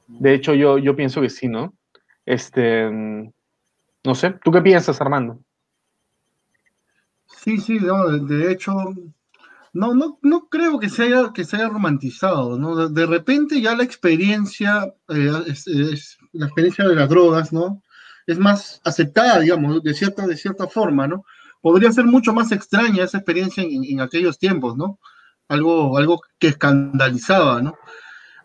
De hecho, yo pienso que sí, ¿no? No sé, ¿tú qué piensas, Armando? Sí, no, de hecho, no creo que se haya romantizado, ¿no? De repente ya la experiencia de las drogas, ¿no? Es más aceptada, digamos, de cierta forma, ¿no? Podría ser mucho más extraña esa experiencia en aquellos tiempos, ¿no? Algo que escandalizaba, ¿no?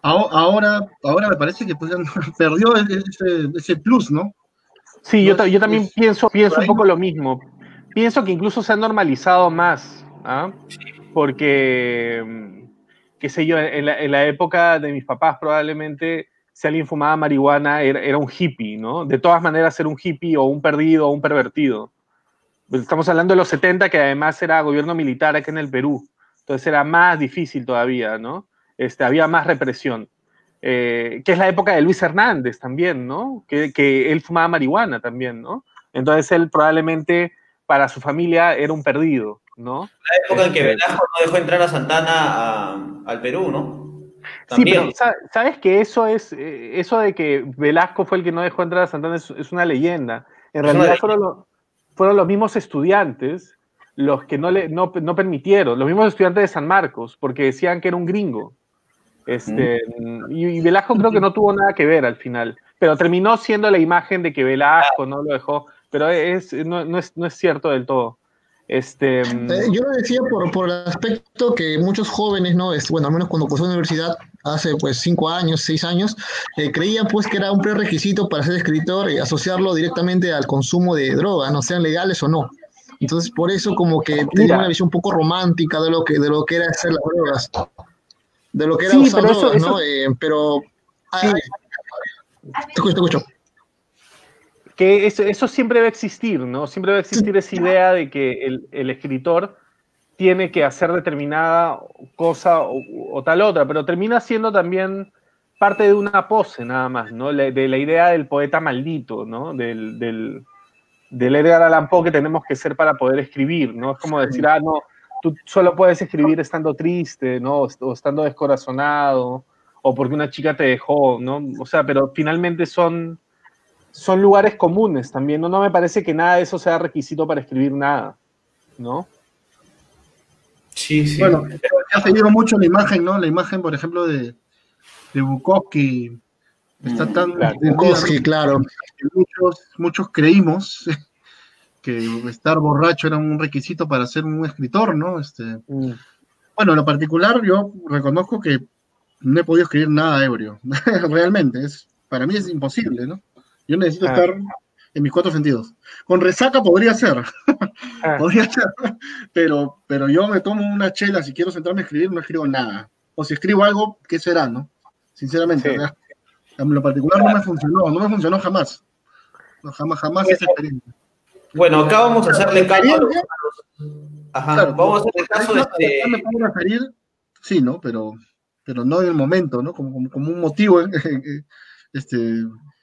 Ahora me parece que pues, perdió ese plus, ¿no? Sí, No yo también pienso un poco no. lo mismo. Pienso que incluso se ha normalizado más, ¿ah? Porque, qué sé yo, en la época de mis papás probablemente si alguien fumaba marihuana era un hippie, ¿no? De todas maneras era un hippie o un perdido o un pervertido. Estamos hablando de los 70, que además era gobierno militar acá en el Perú. Entonces era más difícil todavía, ¿no? Había más represión. Que es la época de Luis Hernández también, ¿no? Que él fumaba marihuana también, ¿no? Entonces él probablemente para su familia era un perdido, ¿no? La época en que Velasco no dejó entrar a Santana al Perú, ¿no? También. Sí, pero ¿sabes que eso de que Velasco fue el que no dejó entrar a Santana es una leyenda? En realidad fueron los mismos estudiantes los que no permitieron, los mismos estudiantes de San Marcos, porque decían que era un gringo. Y Velasco creo que no tuvo nada que ver al final, pero terminó siendo la imagen de que Velasco no lo dejó, pero no es cierto del todo. Yo lo decía por el aspecto que muchos jóvenes, ¿no? Bueno, al menos cuando cursó la universidad, hace pues 5 años, 6 años, creían pues que era un prerequisito para ser escritor asociarlo directamente al consumo de drogas, no sean legales o no. Entonces, por eso como que tenía una visión un poco romántica de lo que era hacer las drogas, de lo que era usar drogas, ¿no? Pero... Sí. Te escucho. Que eso siempre va a existir, ¿no? Siempre va a existir esa idea de que el escritor tiene que hacer determinada cosa o tal otra, pero termina siendo también parte de una pose nada más, ¿no? De la idea del poeta maldito, ¿no? Del Edgar Allan Poe que tenemos que ser para poder escribir, ¿no? Es como decir, no, tú solo puedes escribir estando triste, ¿no? O estando descorazonado, o porque una chica te dejó, ¿no? O sea, pero finalmente son lugares comunes también, ¿no? No me parece que nada de eso sea requisito para escribir nada, ¿no? Sí. Bueno, ha seguido mucho la imagen, ¿no? La imagen, por ejemplo, de Bukowski está tan... Bukowski, claro. Muchos creímos que estar borracho era un requisito para ser un escritor, ¿no? Bueno, en lo particular yo reconozco que no he podido escribir nada ebrio, realmente, para mí es imposible, ¿no? Yo necesito estar en mis 4 sentidos. Con resaca podría ser, pero yo me tomo una chela, si quiero sentarme a escribir, no escribo nada. O si escribo algo, ¿qué será, no? Sinceramente, ¿verdad? En lo particular no me funcionó jamás. No, jamás esa experiencia. Bueno, acá vamos a hacerle caso a los... Ajá, claro, vamos a hacerle caso me pongo a referir, sí, ¿no? Pero no en el momento, ¿no? Como un motivo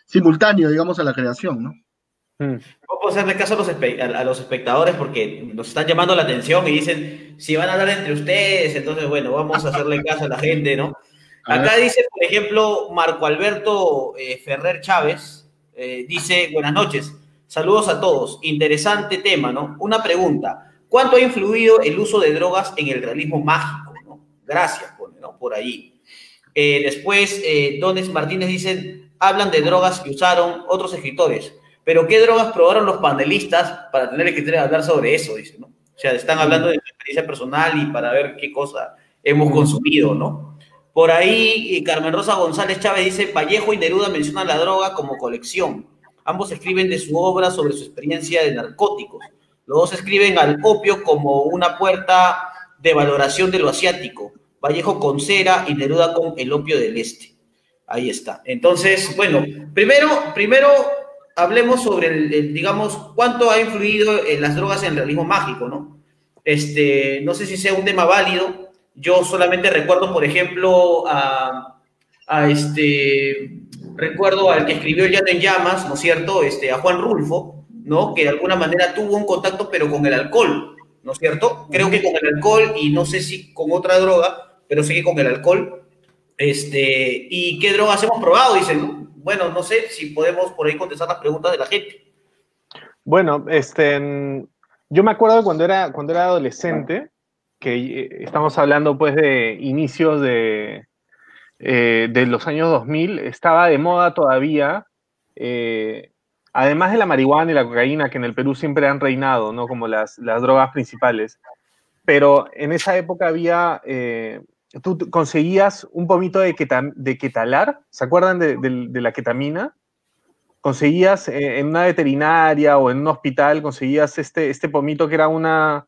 simultáneo, digamos, a la creación, ¿no? Vamos a hacerle caso a los espectadores porque nos están llamando la atención y dicen, si van a hablar entre ustedes, entonces, bueno, vamos a hacerle caso a la gente, ¿no? Acá dice, por ejemplo, Marco Alberto Ferrer Chávez, dice, buenas noches, saludos a todos, interesante tema, ¿no? Una pregunta, ¿cuánto ha influido el uso de drogas en el realismo mágico, ¿no? Gracias, pone, ¿no? Por ahí. Después, Dones Martínez dice, hablan de drogas que usaron otros escritores, pero ¿qué drogas probaron los panelistas para tener el criterio de hablar sobre eso? Dice, ¿no? O sea, están hablando de su experiencia personal y para ver qué cosa hemos consumido, ¿no? Por ahí, Carmen Rosa González Chávez dice, Vallejo y Neruda mencionan la droga como colección. Ambos escriben de su obra sobre su experiencia de narcóticos. Los dos escriben al opio como una puerta de valoración de lo asiático. Vallejo con cera y Neruda con el opio del este. Ahí está. Entonces, bueno, primero hablemos sobre digamos, cuánto ha influido en las drogas en el realismo mágico, ¿no? No sé si sea un tema válido. Yo solamente recuerdo, por ejemplo, recuerdo al que escribió El Llano en Llamas, ¿no es cierto? A Juan Rulfo, ¿no? Que de alguna manera tuvo un contacto, pero con el alcohol, ¿no es cierto? Creo que con el alcohol, y no sé si con otra droga, pero sí que con el alcohol. ¿Y qué drogas hemos probado? Dicen, ¿no? Bueno, no sé si podemos por ahí contestar las preguntas de la gente. Bueno, yo me acuerdo cuando era adolescente, que estamos hablando pues de inicios de los años 2000, estaba de moda todavía, además de la marihuana y la cocaína, que en el Perú siempre han reinado, ¿no? Como las drogas principales, pero en esa época había, tú conseguías un pomito de quetalar, ¿se acuerdan de la ketamina? Conseguías en una veterinaria o en un hospital, conseguías este pomito que era una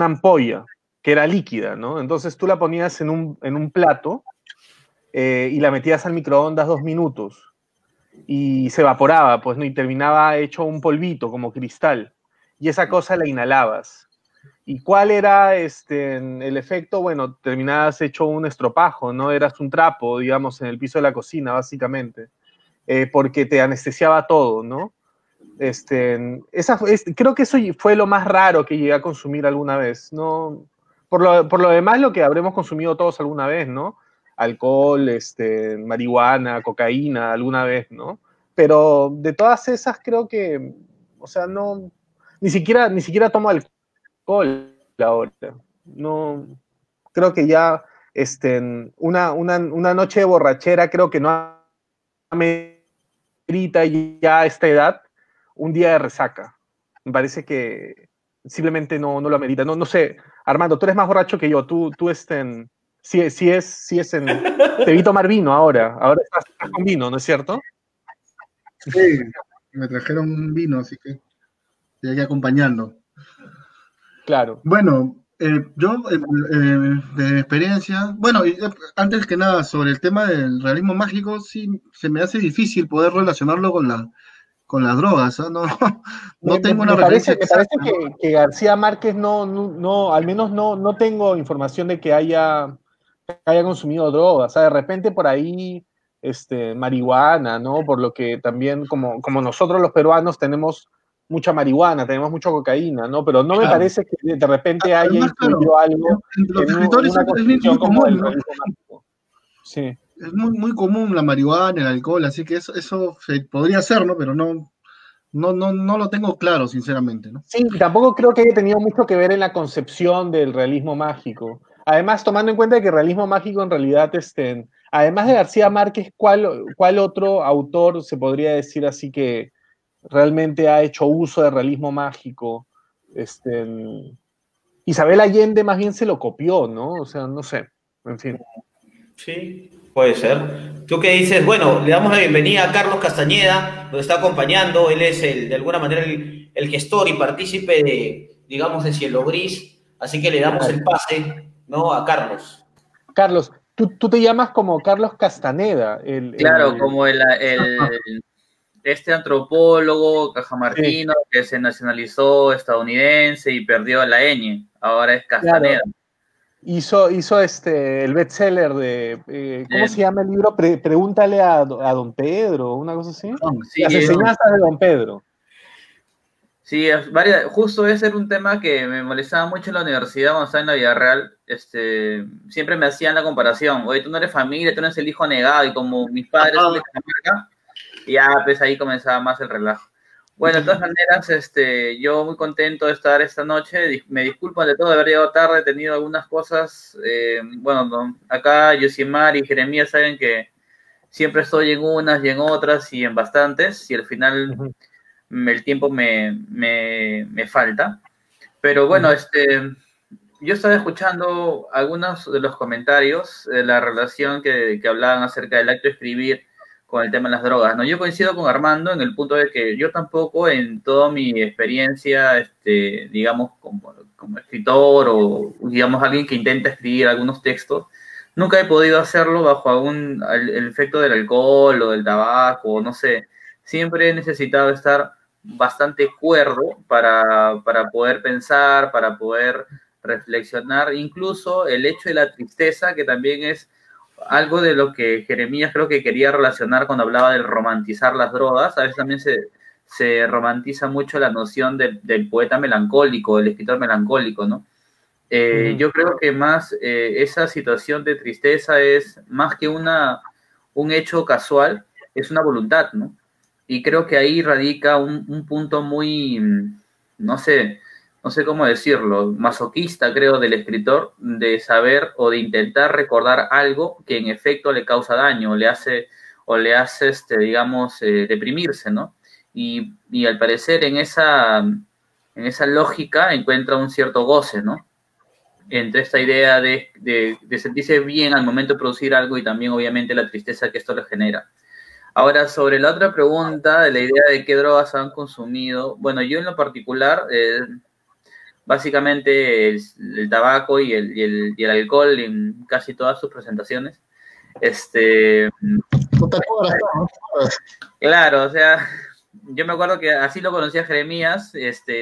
ampolla, que era líquida, ¿no? Entonces tú la ponías en un plato y la metías al microondas 2 minutos y se evaporaba, pues, ¿no? Y terminaba hecho un polvito como cristal. Y esa cosa la inhalabas. ¿Y cuál era el efecto? Bueno, terminabas hecho un estropajo, ¿no? Eras un trapo, digamos, en el piso de la cocina, básicamente. Porque te anestesiaba todo, ¿no? Creo que eso fue lo más raro que llegué a consumir alguna vez, ¿no? Por lo demás, lo que habremos consumido todos alguna vez, ¿no? Alcohol, marihuana, cocaína, alguna vez, ¿no? Pero de todas esas creo que, o sea, no, ni siquiera tomo alcohol, alcohol ahora. No, creo que ya una noche de borrachera creo que no amerita ya a esta edad un día de resaca. Me parece que simplemente no lo amerita. No sé, Armando, tú eres más borracho que yo. Tú te vi tomar vino ahora. Ahora estás con vino, ¿no es cierto? Sí, me trajeron un vino, así que estoy aquí acompañando. Claro. Bueno, yo, de experiencia, bueno, antes que nada, sobre el tema del realismo mágico, sí, se me hace difícil poder relacionarlo con las drogas, ¿ah? No, no tengo una referencia Me parece exacta, ¿no? que García Márquez no, al menos no tengo información de que haya consumido drogas. O sea, de repente por ahí, marihuana, ¿no? Por lo que también, como nosotros los peruanos tenemos mucha marihuana, tenemos mucha cocaína, ¿no? Pero no me Claro. parece que de repente haya Además, claro, influido algo entre los en escritores una es concepción muy como el común, ¿no? realismo mágico. Sí. Es muy común la marihuana, el alcohol, así que eso se podría ser, ¿no? Pero no lo tengo claro, sinceramente, ¿no? Sí, tampoco creo que haya tenido mucho que ver en la concepción del realismo mágico. Además, tomando en cuenta que el realismo mágico en realidad, además de García Márquez, ¿cuál otro autor se podría decir así que realmente ha hecho uso del realismo mágico? Isabel Allende más bien se lo copió, ¿no? O sea, no sé, en fin. Sí, puede ser. ¿Tú qué dices? Bueno, le damos la bienvenida a Carlos Castañeda, nos está acompañando. Él es de alguna manera, el gestor y partícipe de, digamos, de Cielo Gris. Así que le damos el pase, ¿no? A Carlos. Carlos, tú te llamas como Carlos Castaneda. Claro, como este antropólogo cajamarquino que se nacionalizó estadounidense y perdió la ñ, ahora es Castaneda. Claro. Hizo el bestseller de, ¿cómo se llama el libro? Pregúntale a Don Pedro, una cosa así. Sí, Las enseñanzas de Don Pedro. Sí, justo ese era un tema que me molestaba mucho en la universidad cuando estaba en la vida real. Siempre me hacían la comparación. Oye, tú no eres familia, tú no eres el hijo negado, y como mis padres son de Cajamarca, y ya, pues ahí comenzaba más el relajo. Bueno, de todas maneras, yo muy contento de estar esta noche. Me disculpo ante todo de haber llegado tarde, he tenido algunas cosas. Bueno, acá Yosimar y Jeremías saben que siempre estoy en unas y en otras y en bastantes, y al final el tiempo me falta. Pero bueno, yo estaba escuchando algunos de los comentarios de la relación que hablaban acerca del acto de escribir con el tema de las drogas, ¿no? Yo coincido con Armando en el punto de que yo tampoco, en toda mi experiencia, digamos, como escritor o, digamos, alguien que intenta escribir algunos textos, nunca he podido hacerlo bajo el efecto del alcohol o del tabaco, no sé. Siempre he necesitado estar bastante cuerdo para poder pensar, para poder reflexionar, incluso el hecho de la tristeza, que también es algo de lo que Jeremías creo que quería relacionar cuando hablaba del romantizar las drogas. A veces también se romantiza mucho la noción del poeta melancólico, del escritor melancólico, ¿no? Yo creo que más esa situación de tristeza es más que un hecho casual, es una voluntad, ¿no? Y creo que ahí radica un punto muy, no sé cómo decirlo, masoquista, creo, del escritor, de saber o de intentar recordar algo que en efecto le causa daño, o le hace digamos, deprimirse, ¿no? Y al parecer en esa lógica encuentra un cierto goce, ¿no? Entre esta idea de sentirse bien al momento de producir algo y también, obviamente, la tristeza que esto le genera. Ahora, sobre la otra pregunta, de la idea de qué drogas han consumido, bueno, yo en lo particular, básicamente el tabaco y el alcohol en casi todas sus presentaciones. Claro, o sea, yo me acuerdo que así lo conocí a Jeremías,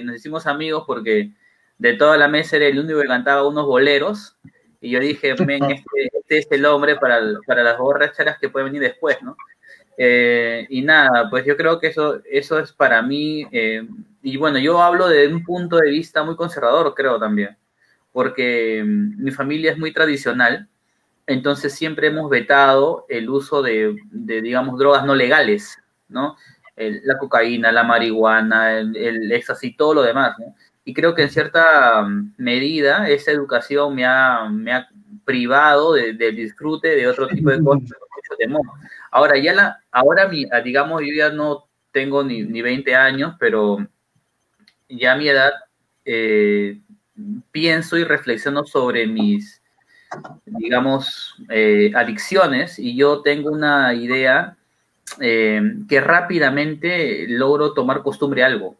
nos hicimos amigos porque de toda la mesa era el único que cantaba unos boleros, y yo dije, men, este es el hombre para las borracheras que pueden venir después, ¿no? Y nada, pues yo creo que eso es para mí, y bueno, yo hablo de un punto de vista muy conservador, creo también, porque mi familia es muy tradicional, entonces siempre hemos vetado el uso de digamos, drogas no legales, ¿no? La cocaína, la marihuana, el éxtasis, todo lo demás, ¿no? y creo que en cierta medida esa educación me ha privado del disfrute de otro tipo de cosas, con mucho temor. Ahora, digamos, yo ya no tengo ni 20 años, pero ya a mi edad pienso y reflexiono sobre mis, digamos, adicciones, y yo tengo una idea que rápidamente logro tomar costumbre a algo.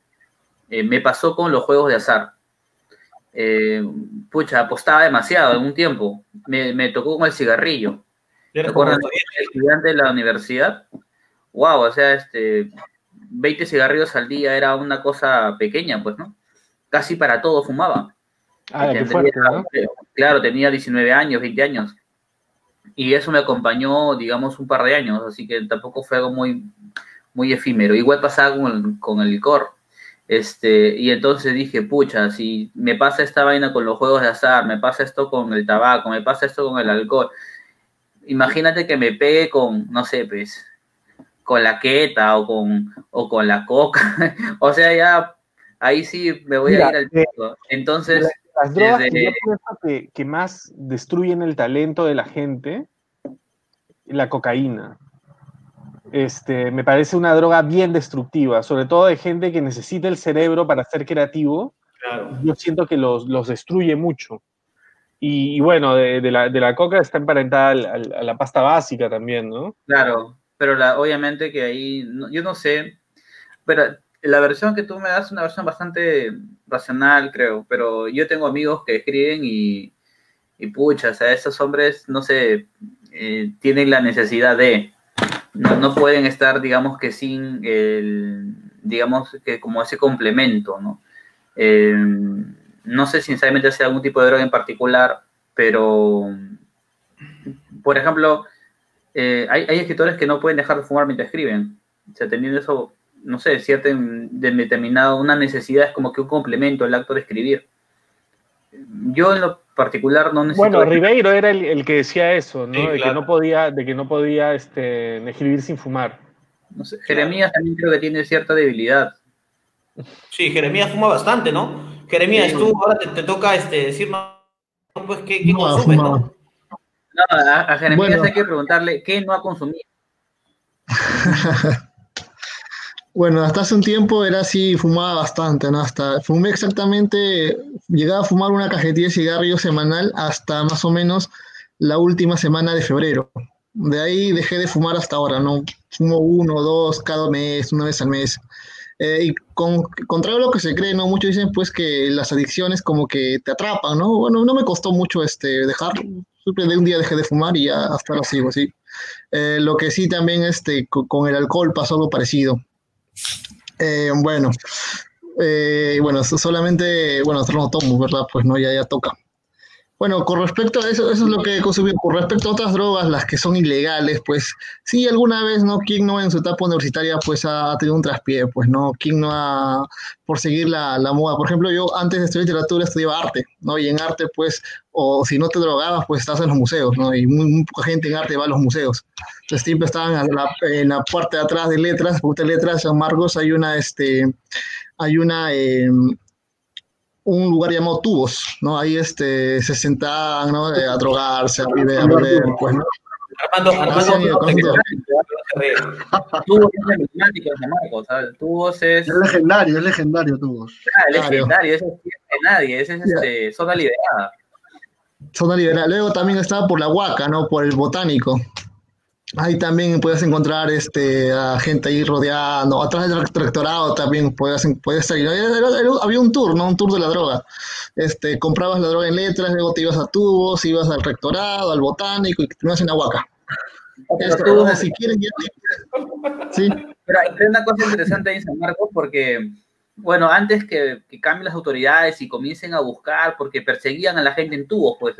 Me pasó con los juegos de azar. Apostaba demasiado en un tiempo. Me tocó con el cigarrillo. ¿Te acuerdas del estudiante de la universidad? Wow, o sea, 20 cigarrillos al día era una cosa pequeña, pues, ¿no? Casi para todo fumaba. Qué fuerte, ¿no? Claro, tenía 19 años, 20 años. Y eso me acompañó, digamos, un par de años, así que tampoco fue algo muy efímero. Igual pasaba con el licor. Y entonces dije, pucha, si me pasa esta vaina con los juegos de azar, me pasa esto con el tabaco, me pasa esto con el alcohol, imagínate que me pegue con, no sé, pues, con la queta o con la coca. O sea, ya ahí sí me voy a ir al piso. Entonces, las drogas que yo pienso que más destruyen el talento de la gente, la cocaína. Me parece una droga bien destructiva, sobre todo de gente que necesita el cerebro para ser creativo. Claro. Yo siento que los destruye mucho. Y bueno, de la coca está emparentada a la pasta básica también, ¿no? Claro, pero obviamente que ahí, yo no sé, pero la versión que tú me das es una versión bastante racional, creo, pero yo tengo amigos que escriben y pucha, o sea, esos hombres, no sé, tienen la necesidad de... No pueden estar, digamos, que sin digamos, que como ese complemento, ¿no? No sé sinceramente si hay algún tipo de droga en particular, pero, por ejemplo, hay escritores que no pueden dejar de fumar mientras escriben. O sea, teniendo eso, no sé, determinado, una necesidad es como que un complemento el acto de escribir. Yo en lo particular no necesito... Bueno, Ribeiro era el que decía eso, ¿no? Sí, de, claro. De que no podía escribir sin fumar. No sé, Jeremías también creo que tiene cierta debilidad. Sí, Jeremías fuma bastante, ¿no? Jeremías, sí. Tú ahora te toca decirnos pues, qué consumes, ¿no? No, a Jeremías hay que preguntarle qué no ha consumido. Bueno, hasta hace un tiempo era así, fumaba bastante, ¿no? Fumé exactamente, llegaba a fumar una cajetilla de cigarrillos semanal hasta más o menos la última semana de febrero. De ahí dejé de fumar hasta ahora, ¿no? Fumo 1 o 2 cada mes, una vez al mes. Y contrario a lo que se cree, ¿no? Muchos dicen pues que las adicciones como que te atrapan, ¿no? Bueno, no me costó mucho dejar, de un día dejé de fumar y ya hasta ahora sigo, sí. Lo que sí también con el alcohol pasó algo parecido. Solamente, no tomo, ¿verdad? Pues no, ya toca. Bueno, con respecto a eso es lo que he consumido. Con respecto a otras drogas, las que son ilegales, pues sí, alguna vez, ¿no? ¿Quién no en su etapa universitaria, pues ha tenido un traspié? Pues, ¿no? ¿Quién no ha, por seguir la moda? Por ejemplo, yo antes de estudiar literatura estudiaba arte, ¿no? Y en arte, pues, o si no te drogabas, pues estás en los museos, ¿no? Y muy poca gente en arte va a los museos. Entonces siempre estaban en la parte de atrás de letras, porque de letras, San Marcos, hay un lugar llamado Tubos, ¿no? Ahí se sentaban, ¿no? A drogarse, a beber, pues, ¿no? Tubos es emblemático de San Marcos, ¿sabes? Tubos es... Es legendario Tubos. Es legendario, eso es de nadie, ese es zona liberada. Zona liberada. Luego también estaba por la Huaca, ¿no? Por el Botánico. Ahí también puedes encontrar a gente ahí rodeando. Atrás del rectorado también puedes salir. Había un tour, ¿no? Un tour de la droga. Comprabas la droga en letras, luego te ibas a Tubos, ibas al rectorado, al Botánico y terminas en Ahuaca. Si quieren ya... Sí. Pero hay una cosa interesante ahí en San Marcos porque, bueno, antes que cambien las autoridades y comiencen a buscar, porque perseguían a la gente en Tubos, pues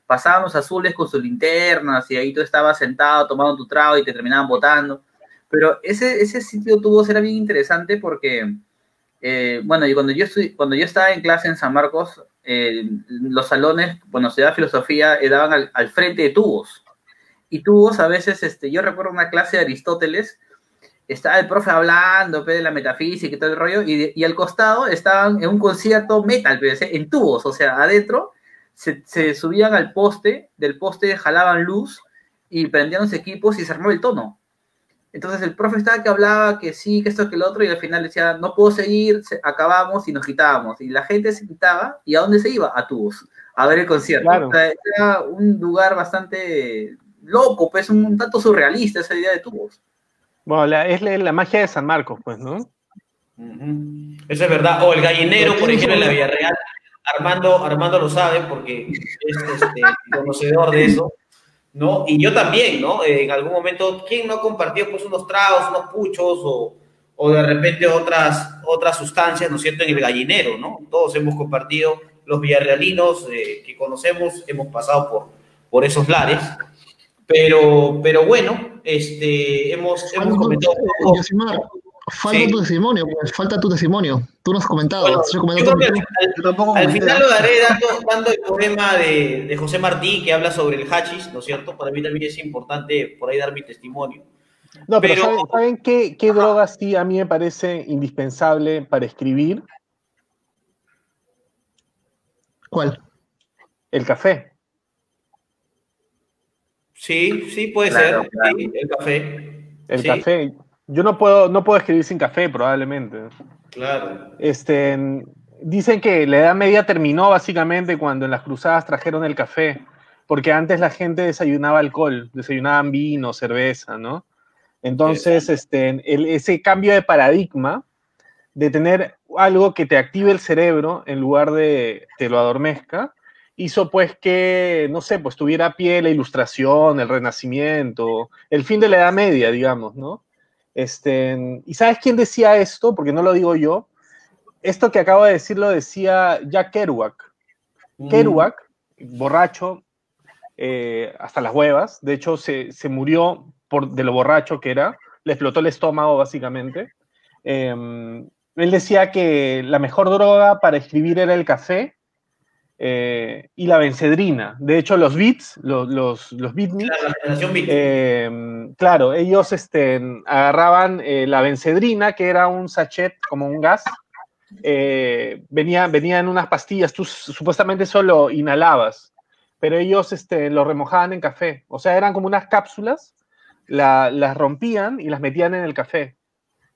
pasaban los azules con sus linternas y ahí tú estabas sentado tomando tu trago y te terminaban botando. Pero ese sitio Tubos era bien interesante porque, y cuando yo estaba en clase en San Marcos, los salones, cuando se da filosofía, daban al frente de Tubos. Y Tubos a veces, yo recuerdo una clase de Aristóteles estaba el profe hablando de la metafísica y todo el rollo, y al costado estaban en un concierto metal, en tubos, o sea, adentro se subían al poste, del poste jalaban luz y prendían los equipos y se armó el tono. Entonces el profe estaba que hablaba que sí, que esto, que lo otro, y al final decía, no puedo seguir, acabamos y nos quitábamos. Y la gente se quitaba, ¿y a dónde se iba? A tubos, a ver el concierto. Claro. O sea, era un lugar bastante loco, pues un tanto surrealista esa idea de tubos. Bueno, es la magia de San Marcos, pues, ¿no? Eso es verdad. O el gallinero, por ejemplo, en la Villarreal. Armando lo sabe porque es conocedor de eso, ¿no? Y yo también, ¿no? En algún momento, ¿quién no ha compartido pues unos tragos, unos puchos o de repente otras sustancias, ¿no es cierto?, en el gallinero, ¿no? Todos hemos compartido, los villarrealinos que conocemos, hemos pasado por esos lares, pero bueno, hemos comentado un poco. Yosimar, falta tu testimonio, pues, falta tu testimonio. Tú nos has comentado. Bueno, yo creo que al final lo daré dando el poema de José Martí, que habla sobre el hachís, ¿no es cierto? Para mí también es importante por ahí dar mi testimonio. No, pero ¿saben qué droga sí a mí me parece indispensable para escribir? ¿Cuál? El café. Sí, puede Claro, ser. claro. Sí, el café. El Sí, café. Yo no puedo escribir sin café, probablemente. claro. Dicen que la Edad Media terminó básicamente cuando en las cruzadas trajeron el café, porque antes la gente desayunaba alcohol, desayunaban vino, cerveza, ¿no? Entonces, ese cambio de paradigma de tener algo que te active el cerebro en lugar de te lo adormezca, hizo pues que, no sé, pues tuviera a pie la Ilustración, el Renacimiento, el fin de la Edad Media, digamos, ¿no? ¿Y sabes quién decía esto? Porque no lo digo yo. Esto que acabo de decir lo decía Jack Kerouac. Kerouac, borracho, hasta las huevas, de hecho se murió de lo borracho que era, le explotó el estómago básicamente. Él decía que la mejor droga para escribir era el café y la bencedrina. De hecho, los beats, los beatniks, Claro, la generación beat. claro, ellos agarraban la bencedrina, que era un sachet, como un gas, venía en unas pastillas, tú supuestamente solo inhalabas, pero ellos lo remojaban en café, o sea, eran como unas cápsulas, las rompían y las metían en el café,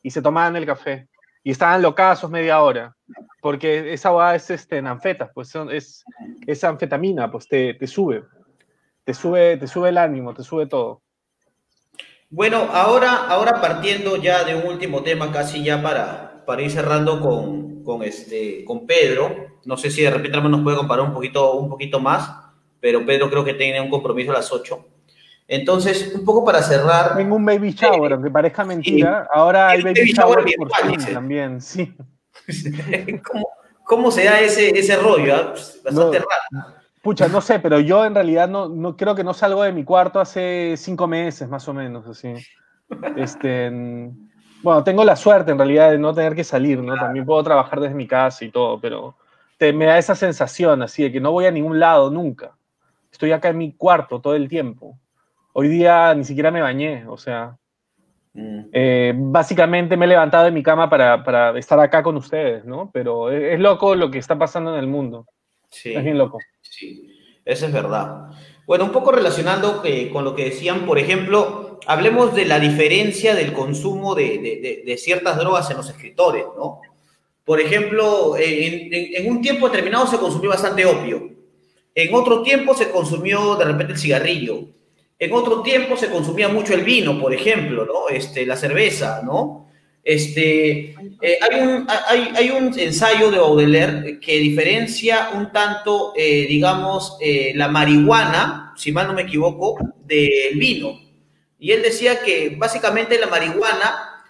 y se tomaban el café, y estaban locazos media hora, porque esa agua es anfetas, pues es anfetamina, pues te sube el ánimo, te sube todo. Bueno, ahora partiendo ya de un último tema, casi ya para ir cerrando con Pedro. No sé si de repente Armando nos puede comparar un poquito más, pero Pedro creo que tiene un compromiso a las 8. Entonces, un poco para cerrar. Tengo un baby shower, aunque parezca mentira. Sí, ahora hay baby shower por Zoom también, sí. ¿Cómo se da ese rollo? Bastante raro. Pucha, no sé, pero yo en realidad no creo que no salgo de mi cuarto hace 5 meses, más o menos, así. Bueno, tengo la suerte en realidad de no tener que salir, ¿no? También puedo trabajar desde mi casa y todo, pero me da esa sensación así de que no voy a ningún lado nunca. Estoy acá en mi cuarto todo el tiempo. Hoy día ni siquiera me bañé, o sea, básicamente me he levantado de mi cama para estar acá con ustedes, ¿no? Pero es loco lo que está pasando en el mundo. Sí, es bien loco. Sí, eso es verdad. Bueno, un poco relacionando con lo que decían, por ejemplo, hablemos de la diferencia del consumo de ciertas drogas en los escritores, ¿no? Por ejemplo, en un tiempo determinado se consumió bastante opio, en otro tiempo se consumió de repente el cigarrillo, en otro tiempo se consumía mucho el vino, por ejemplo, ¿no? La cerveza, ¿no? Hay un ensayo de Baudelaire que diferencia un tanto, digamos, la marihuana, si mal no me equivoco, del vino. Y él decía que básicamente la marihuana,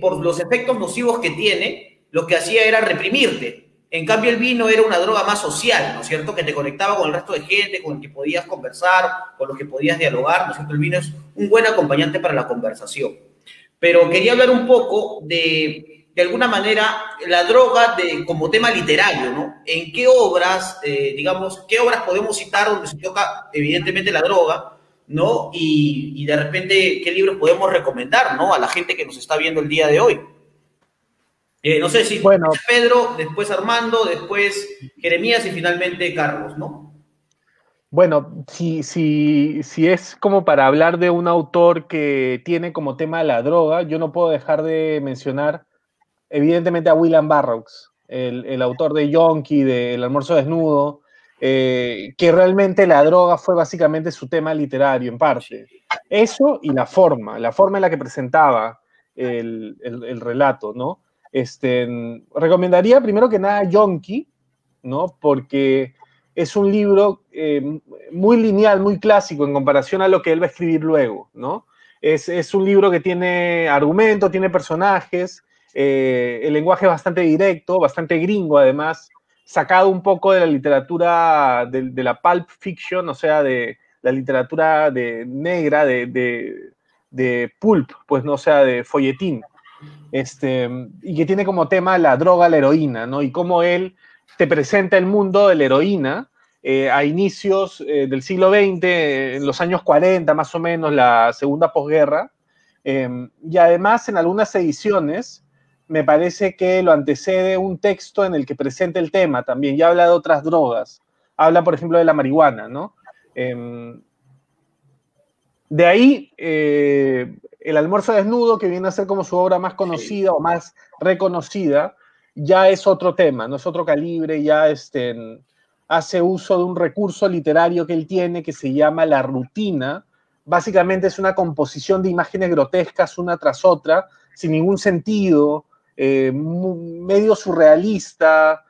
por los efectos nocivos que tiene, lo que hacía era reprimirte. En cambio, el vino era una droga más social, ¿no es cierto? Que te conectaba con el resto de gente, con el que podías conversar, con los que podías dialogar, ¿no es cierto? El vino es un buen acompañante para la conversación. Pero quería hablar un poco de alguna manera, la droga como tema literario, ¿no? ¿En qué obras, digamos, qué obras podemos citar donde se toca, evidentemente, la droga? ¿no? Y de repente, ¿qué libros podemos recomendar, ¿no? A la gente que nos está viendo el día de hoy. No sé si Bueno, Pedro, después Armando, después Jeremías y finalmente Carlos, ¿no? bueno, si es como para hablar de un autor que tiene como tema la droga, yo no puedo dejar de mencionar, evidentemente, a William Burroughs, el autor de Yonkie, de El almuerzo desnudo, que realmente la droga fue básicamente su tema literario, en parte. Eso y la forma en la que presentaba el relato, ¿no? Recomendaría primero que nada Yonkie, ¿no? Porque es un libro muy lineal, muy clásico en comparación a lo que él va a escribir luego, ¿no? Es un libro que tiene argumento, tiene personajes, el lenguaje es bastante directo, bastante gringo además, sacado un poco de la literatura de la pulp fiction, o sea, de la literatura negra, de pulp, pues no, o sea, de folletín. Y que tiene como tema la droga, la heroína, ¿no? Y cómo él te presenta el mundo de la heroína a inicios del siglo XX, en los años 40 más o menos, la segunda posguerra, y además en algunas ediciones me parece que lo antecede un texto en el que presenta el tema también, ya habla de otras drogas, habla por ejemplo de la marihuana, ¿no? De ahí, El almuerzo desnudo, que viene a ser como su obra más conocida o más reconocida, ya es otro tema, no es otro calibre, ya hace uso de un recurso literario que él tiene que se llama la rutina. Básicamente es una composición de imágenes grotescas una tras otra, sin ningún sentido, medio surrealista,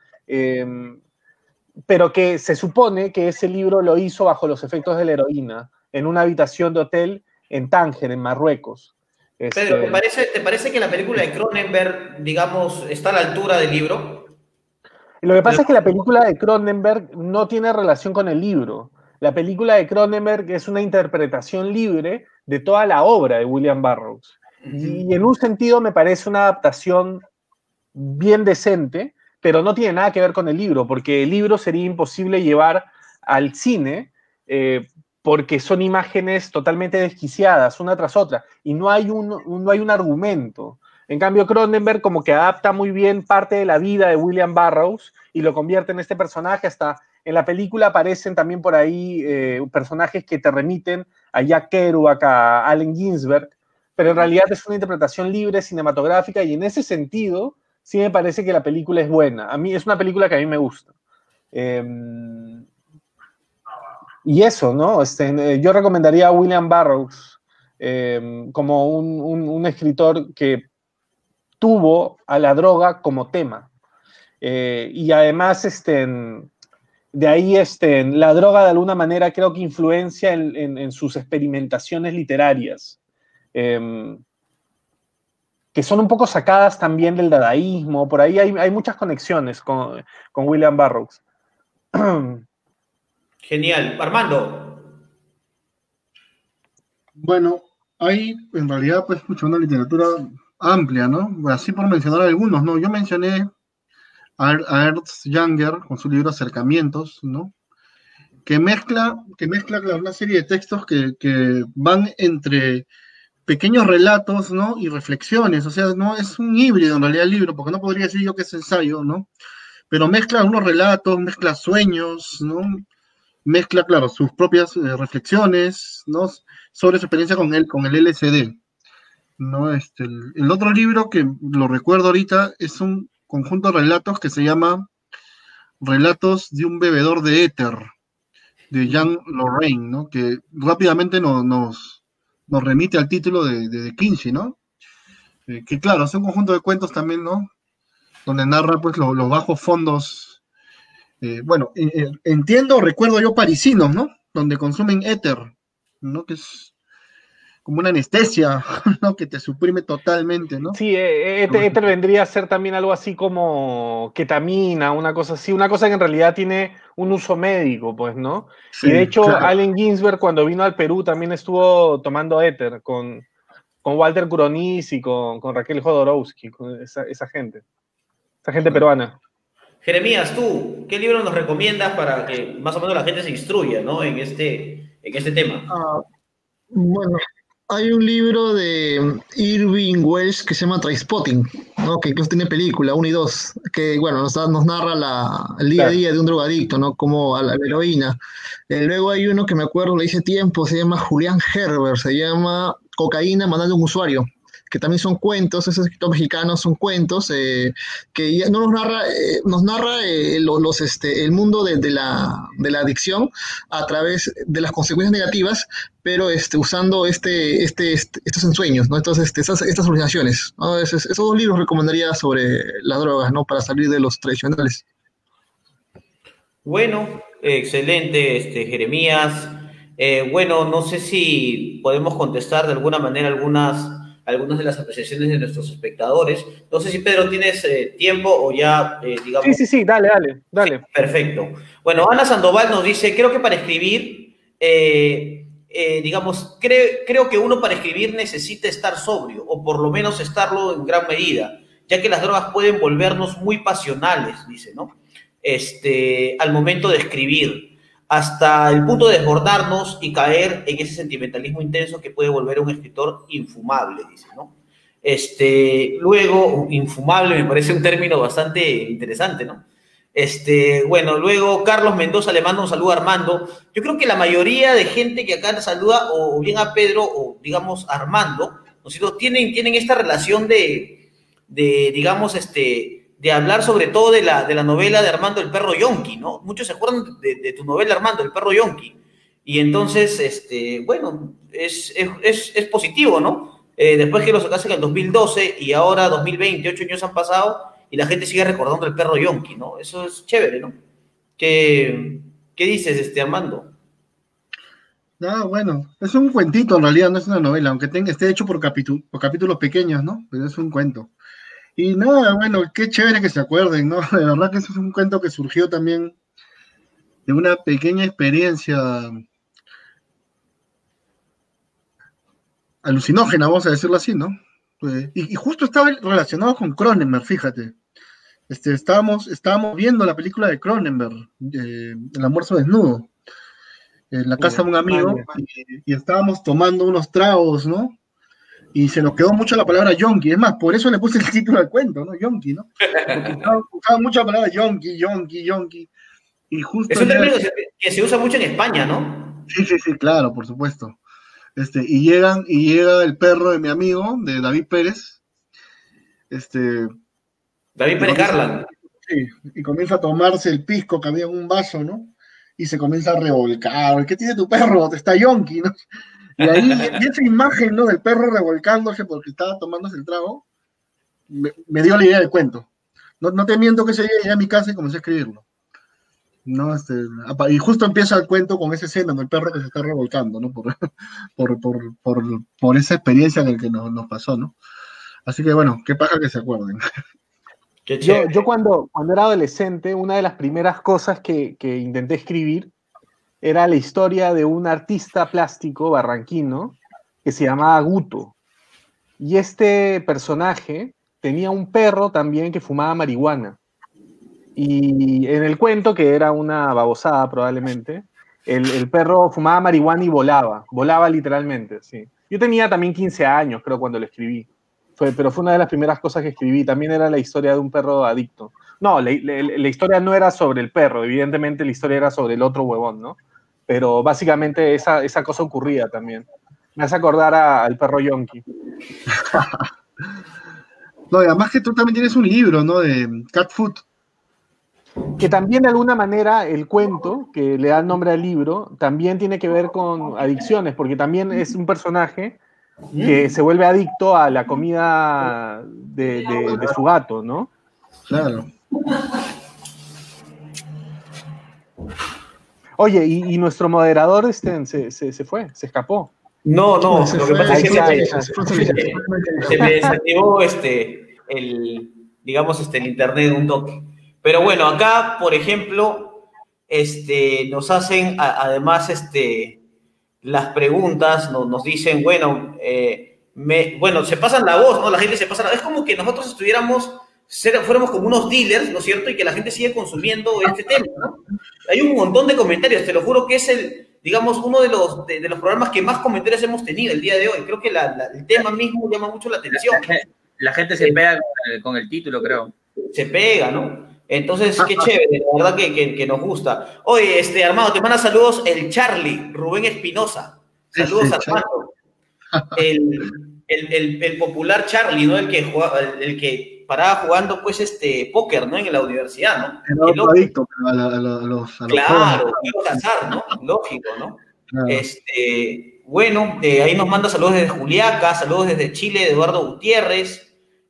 pero que se supone que ese libro lo hizo bajo los efectos de la heroína, en una habitación de hotel en Tánger, en Marruecos. Pedro, ¿te parece que la película de Cronenberg, digamos, está a la altura del libro? Lo que pasa es que la película de Cronenberg no tiene relación con el libro. La película de Cronenberg es una interpretación libre de toda la obra de William Burroughs. Y en un sentido me parece una adaptación bien decente, pero no tiene nada que ver con el libro, porque el libro sería imposible llevar al cine porque son imágenes totalmente desquiciadas, una tras otra, y no hay un argumento. En cambio, Cronenberg como que adapta muy bien parte de la vida de William Burroughs y lo convierte en este personaje. Hasta en la película aparecen también por ahí personajes que te remiten a Jack Kerouac, a Allen Ginsberg, pero en realidad es una interpretación libre, cinematográfica, y en ese sentido sí me parece que la película es buena. A mí es una película que a mí me gusta. Y eso, ¿no? Yo recomendaría a William Burroughs como un escritor que tuvo a la droga como tema. Y además, de ahí, la droga de alguna manera creo que influencia en sus experimentaciones literarias. Que son un poco sacadas también del dadaísmo, por ahí hay muchas conexiones con William Burroughs. Genial. Armando. Bueno, hay en realidad pues una literatura amplia, ¿no? Así por mencionar algunos, ¿no? Yo mencioné a Ernst Jünger con su libro Acercamientos, ¿no? Que mezcla claro, una serie de textos que van entre pequeños relatos, ¿no? Y reflexiones, o sea, no es un híbrido en realidad el libro, porque no podría decir yo que es ensayo, ¿no? Pero mezcla algunos relatos, mezcla sueños, ¿no? Mezcla, claro, sus propias reflexiones, ¿no? Sobre su experiencia con el LSD, ¿no? El otro libro que lo recuerdo ahorita es un conjunto de relatos que se llama Relatos de un bebedor de éter, de Jean Lorrain, ¿no? Que rápidamente nos remite al título de Kinsey, ¿no? Que claro, es un conjunto de cuentos también, ¿no? Donde narra pues los bajos fondos, bueno, entiendo, recuerdo yo parisinos, ¿no? Donde consumen éter, ¿no? Que es como una anestesia, ¿no? Que te suprime totalmente, ¿no? Sí, éter vendría a ser también algo así como ketamina, una cosa así, una cosa que en realidad tiene un uso médico, pues, ¿no? Sí, Y de hecho, claro. Allen Ginsberg cuando vino al Perú también estuvo tomando éter con Walter Kuronis y con Raquel Jodorowsky, con esa gente peruana. Jeremías, tú, ¿qué libro nos recomiendas para que más o menos la gente se instruya, ¿no? En este tema. Bueno, hay un libro de Irving Welsh que se llama Trainspotting, ¿no? Que incluso tiene película, 1 y 2, que bueno, nos narra el día a Claro. día de un drogadicto, ¿no? Como a la heroína. Luego hay uno que me acuerdo, le hice tiempo, se llama Julián Herbert, se llama Cocaína mandando un usuario, que también son cuentos, esos escritores mexicanos son cuentos, que ya no nos narra el mundo de la adicción a través de las consecuencias negativas, pero usando estos ensueños, ¿no? Entonces, estas alucinaciones, ¿no? Esos 2 libros recomendaría sobre las drogas, ¿no? Para salir de los tradicionales. Bueno, excelente, Jeremías. Bueno, no sé si podemos contestar de alguna manera algunas de las apreciaciones de nuestros espectadores. No sé si Pedro tienes tiempo o ya, Sí, digamos. sí, sí, dale, dale, dale. Perfecto. Bueno, Ana Sandoval nos dice, creo que para escribir, digamos, creo que uno para escribir necesita estar sobrio, o por lo menos estarlo en gran medida, ya que las drogas pueden volvernos muy pasionales, dice, ¿no? Al momento de escribir, hasta el punto de desbordarnos y caer en ese sentimentalismo intenso que puede volver a un escritor infumable, dice, ¿no? Luego, infumable me parece un término bastante interesante, ¿no? Bueno, luego Carlos Mendoza le manda un saludo a Armando. Yo creo que la mayoría de gente que acá saluda, o bien a Pedro, o digamos a Armando, ¿no es cierto? Tienen esta relación digamos, de hablar sobre todo de la novela de Armando el perro Yonki, ¿no? Muchos se acuerdan de tu novela, Armando, el perro Yonki. Y entonces, bueno, es positivo, ¿no? Después que lo sacaste en el 2012 y ahora 2020, 8 años han pasado y la gente sigue recordando el perro Yonki, ¿no? Eso es chévere, ¿no? ¿Qué dices, Armando? No, bueno, es un cuentito en realidad, no es una novela, aunque esté hecho por capítulos pequeños, ¿no? Pero es un cuento. Y nada, bueno, qué chévere que se acuerden, ¿no? De verdad que eso es un cuento que surgió también de una pequeña experiencia alucinógena, vamos a decirlo así, ¿no? Y justo estaba relacionado con Cronenberg, fíjate. Estábamos viendo la película de Cronenberg, El almuerzo desnudo, en la casa de un amigo, y estábamos tomando unos tragos, ¿no? Y se nos quedó mucho la palabra yonki. Es más, por eso le puse el título al cuento, ¿no? Yonki, ¿no? Porque usaba mucho la palabra yonki, yonki, yonki. Y justo es un término que se usa mucho en España, ¿no? Sí, sí, sí, claro, por supuesto. Y llega el perro de mi amigo, de David Pérez. David Pérez Garland. Sí, y comienza a tomarse el pisco que había en un vaso, ¿no? Y se comienza a revolcar. ¿Qué tiene tu perro? Está yonki, ¿no? Y ahí, y esa imagen, ¿no? Del perro revolcándose porque estaba tomándose el trago, me dio la idea del cuento. No te miento que ese día llegué a mi casa y comencé a escribirlo. ¿No? Y justo empieza el cuento con esa escena del perro que se está revolcando, ¿no? Por esa experiencia en la que nos pasó, ¿no? Así que bueno, qué paja que se acuerden. Yo cuando era adolescente, una de las primeras cosas que intenté escribir era la historia de un artista plástico barranquino que se llamaba Guto. Y este personaje tenía un perro también que fumaba marihuana. Y en el cuento, que era una babosada probablemente, el perro fumaba marihuana y volaba literalmente, sí. Yo tenía también 15 años, creo, cuando lo escribí. Pero fue una de las primeras cosas que escribí. También era la historia de un perro adicto. No, la historia no era sobre el perro, evidentemente la historia era sobre el otro huevón, ¿no? Pero básicamente esa cosa ocurría también. Me hace acordar al perro Yonki. No, y además que tú también tienes un libro, ¿no? De Cat Food. Que también de alguna manera el cuento, que le da el nombre al libro, también tiene que ver con adicciones, porque también es un personaje que se vuelve adicto a la comida de su gato, ¿no? Claro. Oye, y nuestro moderador se fue, se escapó. No, lo que pasa es que se me desactivó digamos, el internet un toque. Pero bueno, acá, por ejemplo, nos hacen además las preguntas, nos dicen, bueno, se pasan la voz, ¿no? La gente se pasa la voz. Es como que nosotros fuéramos como unos dealers, ¿no es cierto? Y que la gente sigue consumiendo este tema, ¿no? Hay un montón de comentarios, te lo juro que es digamos, uno de los programas que más comentarios hemos tenido el día de hoy. Creo que el tema mismo llama mucho la atención. La gente se pega con el título, creo. Se pega, ¿no? Entonces, qué chévere, la verdad que nos gusta. Oye, Armando, te manda saludos el Charlie, Rubén Espinosa. Saludos, Armando. El popular Charlie, ¿no? El que paraba jugando, pues, póker, ¿no? En la universidad, ¿no? Era un adicto a los claro, juegos azar, ¿no? Lógico, ¿no? Claro. Bueno, ahí nos manda saludos desde Juliaca, saludos desde Chile, Eduardo Gutiérrez.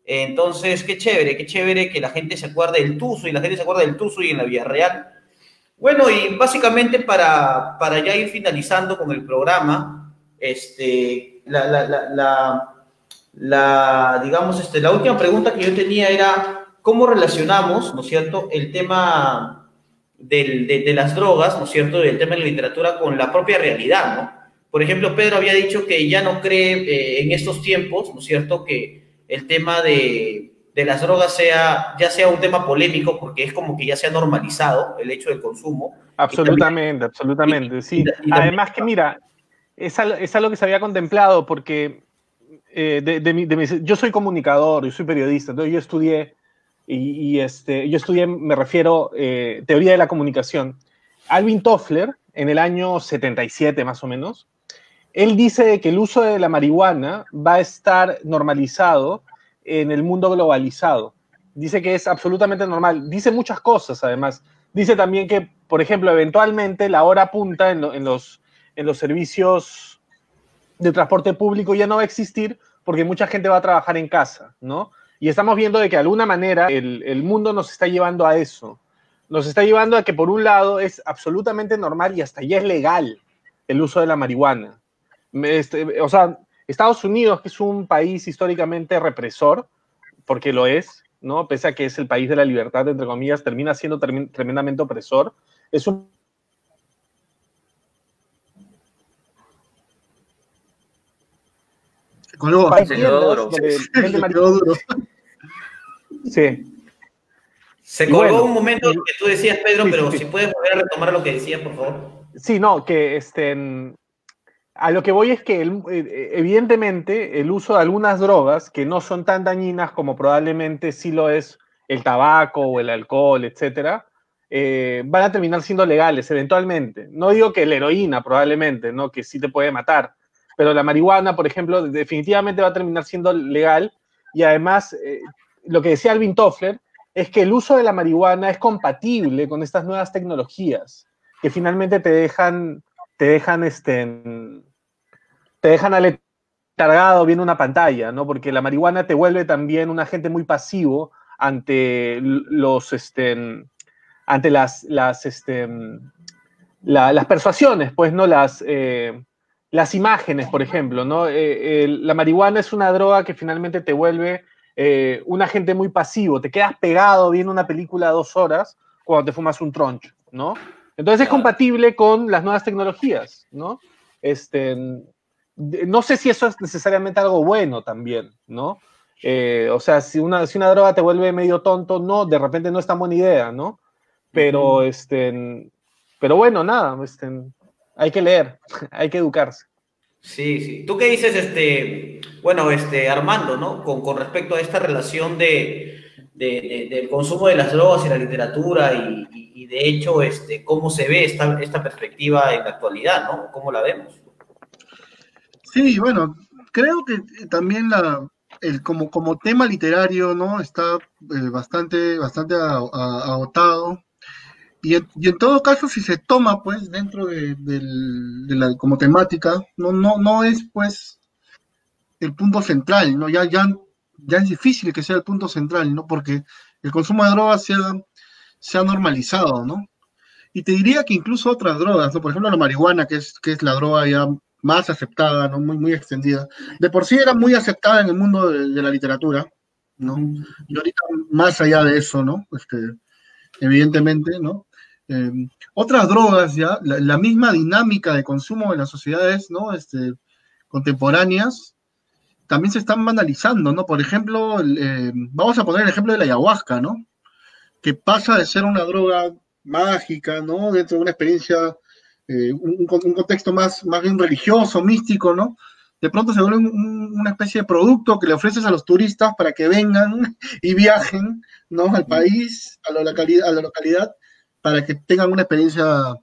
Entonces, qué chévere que la gente se acuerde del Tuzo, y la gente se acuerda del Tuzo y en la Villarreal. Bueno, y básicamente para ya ir finalizando con el programa, digamos, la última pregunta que yo tenía era, ¿cómo relacionamos, ¿no es cierto?, el tema de las drogas, ¿no es cierto?, y el tema de la literatura con la propia realidad, ¿no? Por ejemplo, Pedro había dicho que ya no cree en estos tiempos, ¿no es cierto?, que el tema de las drogas ya sea un tema polémico, porque es como que ya se ha normalizado el hecho del consumo. Absolutamente, sí. Además que, mira, es algo que se había contemplado, porque yo soy comunicador, yo soy periodista, entonces yo estudié, me refiero, teoría de la comunicación. Alvin Toffler, en el año 77 más o menos, él dice que el uso de la marihuana va a estar normalizado en el mundo globalizado. Dice que es absolutamente normal. Dice muchas cosas, además. Dice también que, por ejemplo, eventualmente la hora punta en los servicios de transporte público ya no va a existir porque mucha gente va a trabajar en casa, ¿no? Y estamos viendo de que de alguna manera el mundo nos está llevando a eso. Nos está llevando a que, por un lado, es absolutamente normal y hasta ya es legal el uso de la marihuana. O sea, Estados Unidos, que es un país históricamente represor, porque lo es, ¿no? Pese a que es el país de la libertad, entre comillas, termina siendo tremendamente opresor. Es un país duro. Sí. Se colgó un momento lo que tú decías, Pedro, pero si puedes volver a retomar lo que decías, por favor. Sí, no, que a lo que voy es que evidentemente el uso de algunas drogas que no son tan dañinas como probablemente sí lo es el tabaco o el alcohol, etcétera, van a terminar siendo legales eventualmente. No digo que la heroína probablemente, ¿no? Que sí te puede matar, pero la marihuana, por ejemplo, definitivamente va a terminar siendo legal. Y además, lo que decía Alvin Toffler es que el uso de la marihuana es compatible con estas nuevas tecnologías que finalmente te dejan aletargado viendo una pantalla, ¿no? Porque la marihuana te vuelve también un agente muy pasivo ante las persuasiones, pues, ¿no? Las imágenes, por ejemplo, ¿no? La marihuana es una droga que finalmente te vuelve un agente muy pasivo. Te quedas pegado viendo una película 2 horas cuando te fumas un troncho, ¿no? Entonces es compatible con las nuevas tecnologías, ¿no? No sé si eso es necesariamente algo bueno también, ¿no? O sea, si una droga te vuelve medio tonto, no, de repente no es tan buena idea, ¿no? Pero, pero bueno, nada, hay que leer, hay que educarse. Sí, sí. ¿Tú qué dices, Armando, ¿no? Con respecto a esta relación del consumo de las drogas y la literatura y de hecho, cómo se ve esta perspectiva en la actualidad, ¿no? ¿Cómo la vemos? Sí, bueno, creo que también como tema literario, ¿no? Está bastante agotado. Y en todo caso, si se toma, pues, dentro como temática, no es, pues, el punto central, ¿no? Ya es difícil que sea el punto central, ¿no? Porque el consumo de drogas se ha normalizado, ¿no? Y te diría que incluso otras drogas, ¿no? Por ejemplo, la marihuana, que es la droga ya más aceptada, ¿no? Muy, muy extendida. De por sí era muy aceptada en el mundo de la literatura, ¿no? Y ahorita más allá de eso, ¿no? Evidentemente, ¿no? Otras drogas ya, la misma dinámica de consumo en las sociedades, ¿no? Contemporáneas, también se están banalizando, ¿no? Por ejemplo, vamos a poner el ejemplo de la ayahuasca, ¿no? Que pasa de ser una droga mágica, ¿no? Dentro de una experiencia un contexto más bien religioso, místico, ¿no? De pronto se vuelve una especie de producto que le ofreces a los turistas para que vengan y viajen, ¿no? Al país, a la localidad, para que tengan una experiencia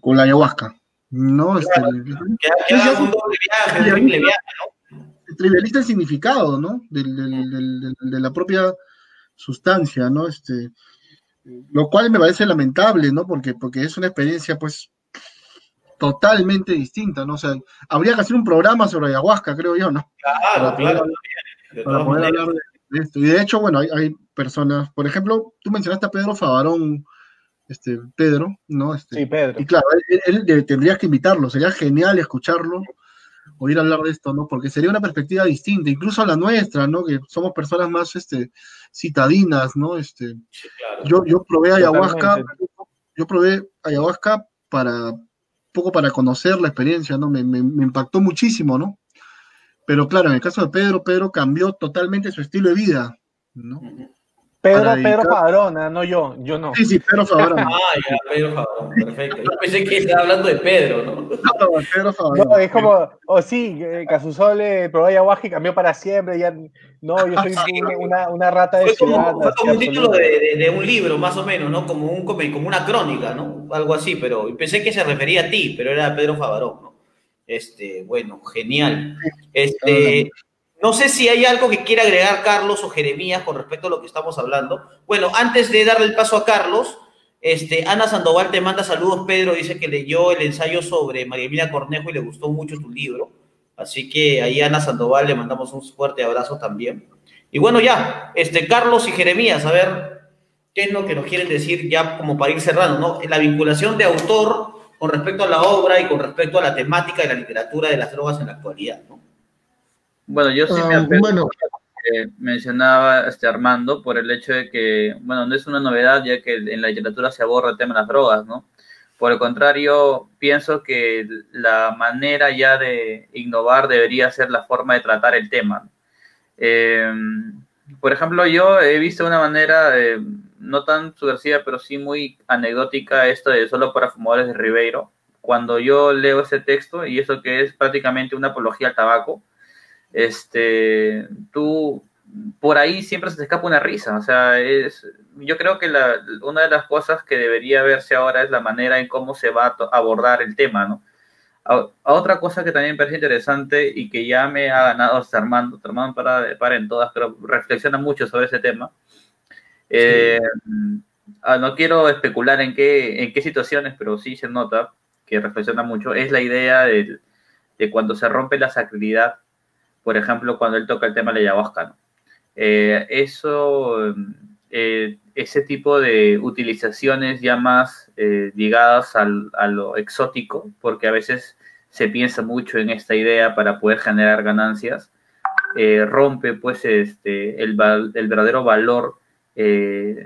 con la ayahuasca, ¿no? Claro, que hagan un doble viaje, un triple viaje, ¿no? Trivializa el significado, ¿no? De la propia sustancia, ¿no? Lo cual me parece lamentable, ¿no? Porque es una experiencia, pues, totalmente distinta, ¿no? O sea, habría que hacer un programa sobre ayahuasca, creo yo, ¿no? Claro, Para poder hablar de esto. Y de hecho, bueno, hay personas, por ejemplo, tú mencionaste a Pedro Favarón, Pedro, ¿no? Sí, Pedro. Y claro, él tendrías que invitarlo, sería genial escucharlo, oír hablar de esto, ¿no? Porque sería una perspectiva distinta, incluso a la nuestra, ¿no? Que somos personas más, citadinas, ¿no? claro. Yo probé ayahuasca, Totalmente. para poco para conocer la experiencia, ¿no? Me impactó muchísimo, ¿no? Pero claro, en el caso de Pedro cambió totalmente su estilo de vida, ¿no? Pedro Padrona, no yo no. Sí, Pedro Favarón. Ya, Pedro Favarón, perfecto. Yo pensé que estaba hablando de Pedro, ¿no? No, Pedro Favarón. No, es como, sí, Casusole probó ayahuasca y cambió para siempre, ya, no, yo soy una rata de ciudad. Fue como un título de un libro, más o menos, ¿no? Como una crónica, ¿no? Algo así, pero pensé que se refería a ti, pero era Pedro Favarón, ¿no? Bueno, genial. No sé si hay algo que quiera agregar Carlos o Jeremías con respecto a lo que estamos hablando. Bueno, antes de darle el paso a Carlos, Ana Sandoval te manda saludos, Pedro, dice que leyó el ensayo sobre María Emilia Cornejo y le gustó mucho tu libro. Así que ahí a Ana Sandoval le mandamos un fuerte abrazo también. Y bueno, ya, Carlos y Jeremías, a ver qué es lo que nos quieren decir ya como para ir cerrando, ¿no? La vinculación de autor con respecto a la obra y con respecto a la temática de la literatura de las drogas en la actualidad, ¿no? Bueno, yo sí me apego a lo que mencionaba Armando, por el hecho de que, bueno, no es una novedad ya que en la literatura se aborda el tema de las drogas, ¿no? Por el contrario, pienso que la manera ya de innovar debería ser la forma de tratar el tema. Por ejemplo, yo he visto una manera no tan subversiva, pero sí muy anecdótica esto de Solo para Fumadores de Ribeiro. Cuando yo leo ese texto, y eso que es prácticamente una apología al tabaco, tú por ahí siempre se te escapa una risa. O sea, yo creo que una de las cosas que debería verse ahora es la manera en cómo se va a abordar el tema, ¿no? A otra cosa que también me parece interesante y que ya me ha ganado Armando para en todas, pero reflexiona mucho sobre ese tema. No quiero especular en qué situaciones, pero sí se nota que reflexiona mucho. Es la idea de cuando se rompe la sacralidad, por ejemplo, cuando él toca el tema de la ayahuasca, ¿no? Ese tipo de utilizaciones ya más ligadas a lo exótico, porque a veces se piensa mucho en esta idea para poder generar ganancias, rompe pues el verdadero valor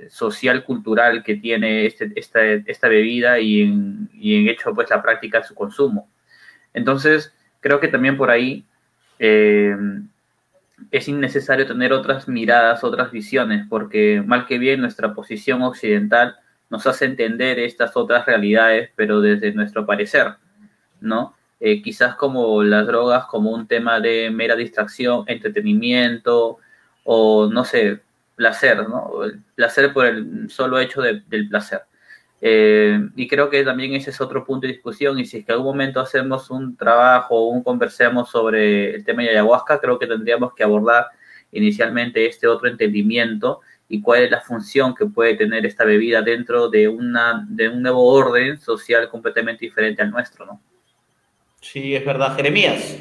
social, cultural que tiene esta bebida y en hecho pues la práctica de su consumo. Entonces, creo que también por ahí es innecesario tener otras miradas, otras visiones, porque mal que bien nuestra posición occidental nos hace entender estas otras realidades, pero desde nuestro parecer, ¿no? Quizás como las drogas como un tema de mera distracción, entretenimiento o, no sé, placer, ¿no? El placer por el solo hecho del placer. Y creo que también ese es otro punto de discusión, y si es que en algún momento hacemos un trabajo o conversemos sobre el tema de ayahuasca, creo que tendríamos que abordar inicialmente este otro entendimiento y cuál es la función que puede tener esta bebida dentro de un nuevo orden social completamente diferente al nuestro, ¿no? Sí, es verdad. Jeremías.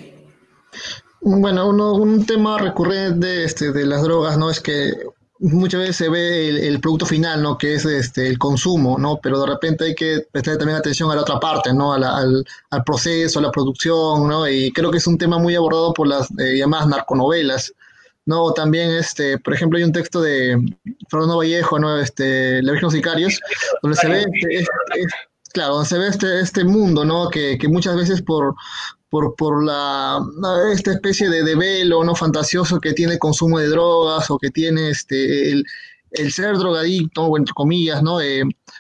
Bueno, un tema recurrente de las drogas, ¿no? Es que muchas veces se ve el producto final, ¿no? Que es el consumo, ¿no? Pero de repente hay que prestar también atención a la otra parte, ¿no? Al proceso, a la producción, ¿no? Y creo que es un tema muy abordado por las llamadas narconovelas, ¿no? También, por ejemplo, hay un texto de Fernando Vallejo, ¿no? La Virgen de los Sicarios, donde se ve claro, donde se ve este mundo, ¿no? Que muchas veces por esta especie de velo no fantasioso que tiene el consumo de drogas o que tiene el ser drogadicto, o entre comillas, ¿no?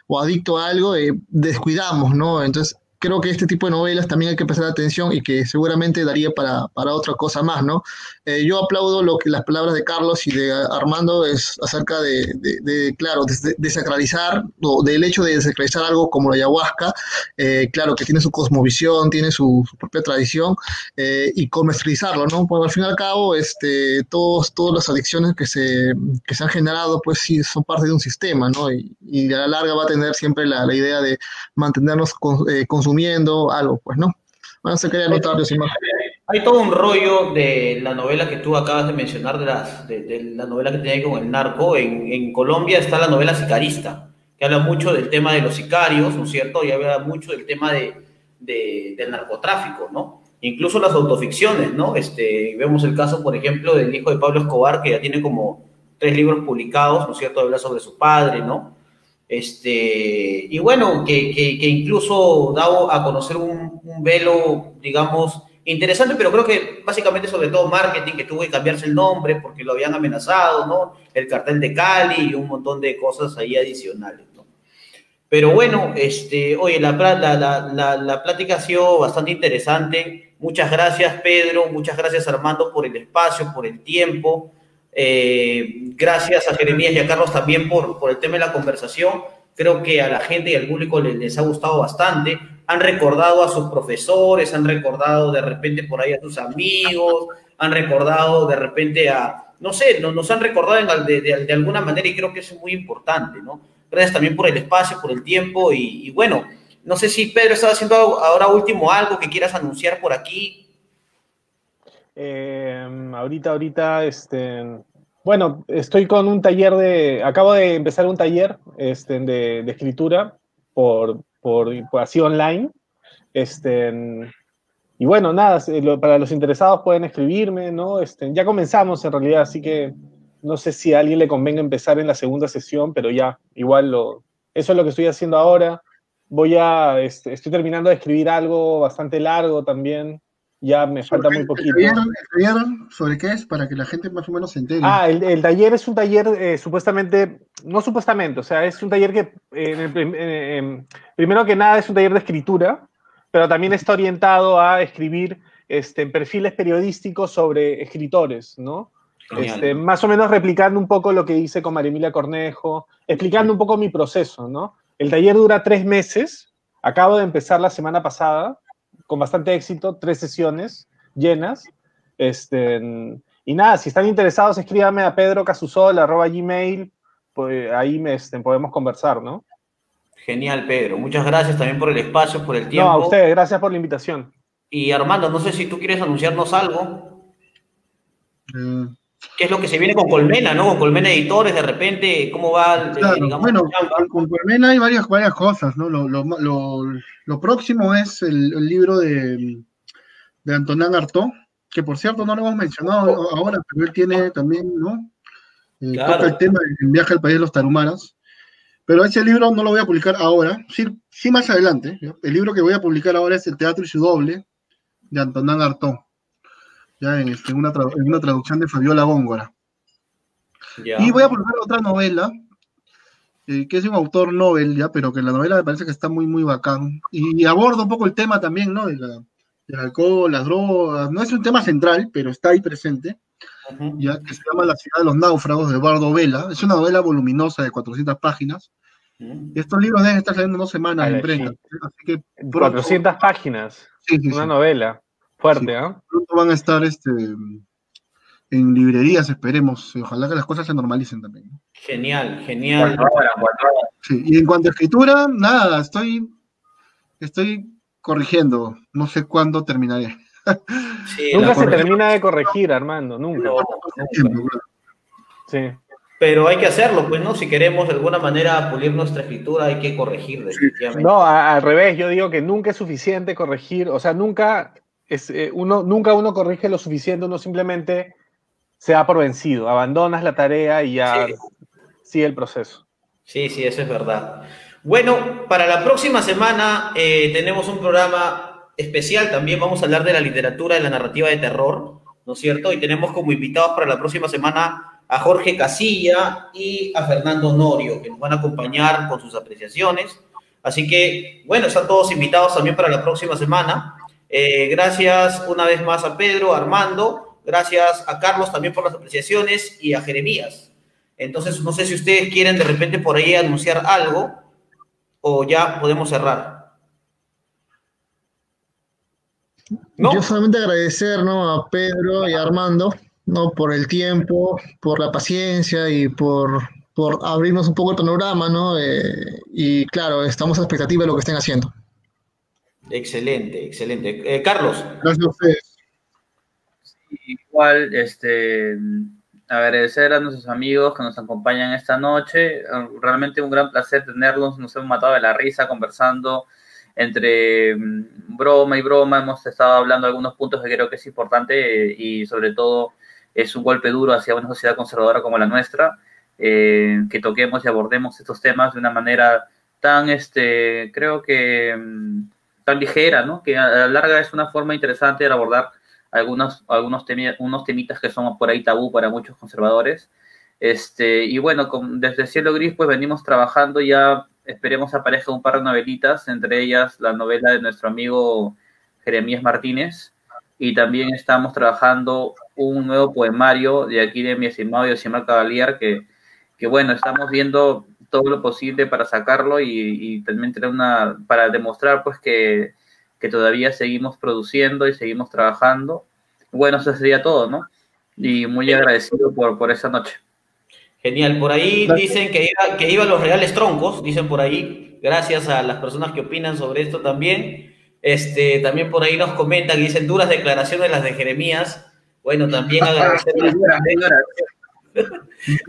O adicto a algo, descuidamos, ¿no? Entonces, creo que este tipo de novelas también hay que prestar atención y que seguramente daría para otra cosa más, ¿no? Yo aplaudo las palabras de Carlos y de Armando es acerca claro, desacralizar, o del hecho de desacralizar algo como la ayahuasca, claro, que tiene su cosmovisión, tiene su propia tradición, y comercializarlo, ¿no? Porque al fin y al cabo, todas las adicciones que se han generado, pues sí, son parte de un sistema, ¿no? Y a la larga va a tener siempre la idea de mantenernos consumiendo algo, pues, ¿no? Bueno, se quería anotar, yo sin más. Hay todo un rollo de la novela que tú acabas de mencionar, de la novela que tiene con el narco. En Colombia está la novela Sicarista, que habla mucho del tema de los sicarios, ¿no es cierto? Y habla mucho del tema del narcotráfico, ¿no? Incluso las autoficciones, ¿no? Vemos el caso, por ejemplo, del hijo de Pablo Escobar, que ya tiene como 3 libros publicados, ¿no es cierto? Habla sobre su padre, ¿no? Y bueno, que incluso da a conocer un velo, digamos, interesante, pero creo que básicamente sobre todo marketing, que tuvo que cambiarse el nombre porque lo habían amenazado, ¿no? El cartel de Cali y un montón de cosas ahí adicionales, ¿no? Pero bueno, oye, la plática ha sido bastante interesante. Muchas gracias, Pedro, muchas gracias, Armando, por el espacio, por el tiempo. Gracias a Jeremías y a Carlos también por el tema de la conversación. Creo que a la gente y al público les ha gustado bastante. Han recordado a sus profesores, han recordado de repente por ahí a sus amigos, han recordado de repente no sé, nos han recordado de alguna manera, y creo que eso es muy importante, ¿no? Gracias también por el espacio, por el tiempo, y bueno, no sé si Pedro está haciendo ahora último algo que quieras anunciar por aquí. Ahorita, bueno, estoy con un taller acabo de empezar un taller de escritura por así online, y bueno, nada, para los interesados pueden escribirme, ¿no? Ya comenzamos en realidad, así que no sé si a alguien le convenga empezar en la segunda sesión, pero ya, igual eso es lo que estoy haciendo ahora. Estoy terminando de escribir algo bastante largo también. Ya me falta muy poquito. ¿El taller sobre qué es? Para que la gente más o menos se entere. El taller es un taller supuestamente, no supuestamente, o sea, es un taller que, primero que nada, es un taller de escritura, pero también está orientado a escribir perfiles periodísticos sobre escritores, ¿no? Más o menos replicando un poco lo que hice con María Emilia Cornejo, explicando un poco mi proceso, ¿no? El taller dura 3 meses, acabo de empezar la semana pasada, con bastante éxito, 3 sesiones llenas. Y nada, si están interesados, escríbanme a pedrocasuzol@gmail.com, pues ahí podemos conversar, ¿no? Genial, Pedro. Muchas gracias también por el espacio, por el tiempo. No, a ustedes, gracias por la invitación. Y Armando, no sé si tú quieres anunciarnos algo. ¿Qué es lo que se viene con Colmena, no? Con Colmena Editores, de repente, ¿cómo va? Claro, digamos, bueno, con Colmena hay varias cosas, ¿no? Lo próximo es el libro de Antonin Artaud, que por cierto no lo hemos mencionado ahora, pero él tiene también, ¿no? Claro. Toca el tema del viaje al país de los Tarahumaras. Pero ese libro no lo voy a publicar ahora, sí más adelante. ¿Ya? El libro que voy a publicar ahora es El Teatro y su doble, de Antonin Artaud, ya en una traducción de Fabiola Góngora. Ya. Y voy a publicar otra novela, que es de un autor novel, ya, pero que la novela me parece que está muy, muy bacán. Y aborda un poco el tema también, ¿no? Del alcohol, las drogas. No es un tema central, pero está ahí presente. Ya, que se llama La ciudad de los náufragos, de Eduardo Vela. Es una novela voluminosa de 400 páginas. Y estos libros deben estar saliendo 2 semanas en imprenta. Así que 400 páginas. Sí, una novela fuerte, ¿ah? ¿Eh? Pronto van a estar en librerías, esperemos. Ojalá que las cosas se normalicen también. Genial, genial. Sí, y en cuanto a escritura, nada, estoy corrigiendo. No sé cuándo terminaré. Sí, nunca se termina de corregir, Armando, nunca. Sí. Pero hay que hacerlo, pues, ¿no? Si queremos de alguna manera pulir nuestra escritura, hay que corregir, definitivamente. No, al revés, yo digo que nunca es suficiente corregir, o sea, nunca uno corrige lo suficiente, uno simplemente se da por vencido, abandonas la tarea y ya sigue el proceso. Sí, eso es verdad. Bueno, para la próxima semana tenemos un programa especial también. Vamos a hablar de la literatura, de la narrativa de terror, ¿no es cierto? Y tenemos como invitados para la próxima semana a Jorge Casilla y a Fernando Norio, que nos van a acompañar con sus apreciaciones. Así que, bueno, están todos invitados también para la próxima semana. Gracias una vez más a Pedro, a Armando, gracias a Carlos también por las apreciaciones y a Jeremías. Entonces, no sé si ustedes quieren de repente por ahí anunciar algo o ya podemos cerrar. ¿No? Yo solamente agradecer, ¿no?, a Pedro y a Armando, ¿no?, por el tiempo, por la paciencia y por abrirnos un poco el panorama, ¿no? Y claro, estamos a expectativa de lo que estén haciendo. Excelente, excelente. Carlos. Gracias a ustedes. Igual, agradecer a nuestros amigos que nos acompañan esta noche. Realmente un gran placer tenerlos. Nos hemos matado de la risa conversando entre broma y broma. Hemos estado hablando de algunos puntos que creo que es importante y sobre todo es un golpe duro hacia una sociedad conservadora como la nuestra, que toquemos y abordemos estos temas de una manera tan, creo que tan ligera, ¿no? Que a la larga es una forma interesante de abordar unos temitas que son por ahí tabú para muchos conservadores. Y bueno, desde Cielo Gris pues venimos trabajando, ya esperemos aparezca un par de novelitas, entre ellas la novela de nuestro amigo Jeremías Martínez, y también estamos trabajando un nuevo poemario de aquí de mi estimado Yosimar Cavalier, que bueno, estamos viendo todo lo posible para sacarlo y también tener para demostrar pues que todavía seguimos produciendo y seguimos trabajando. Bueno, eso sería todo, ¿no? Y muy agradecido por esa noche. Genial, por ahí dicen que iba a los reales troncos, dicen por ahí, gracias a las personas que opinan sobre esto también. También por ahí nos comentan y dicen duras declaraciones las de Jeremías. Bueno, también agradecer.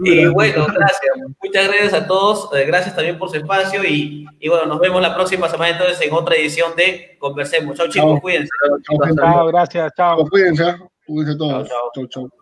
Y bueno, gracias, muchas gracias a todos, gracias también por su espacio y bueno, nos vemos la próxima semana entonces en otra edición de Conversemos. Chao chicos, cuídense. Chao, gracias, chao. Cuídense todos. Chao, chao.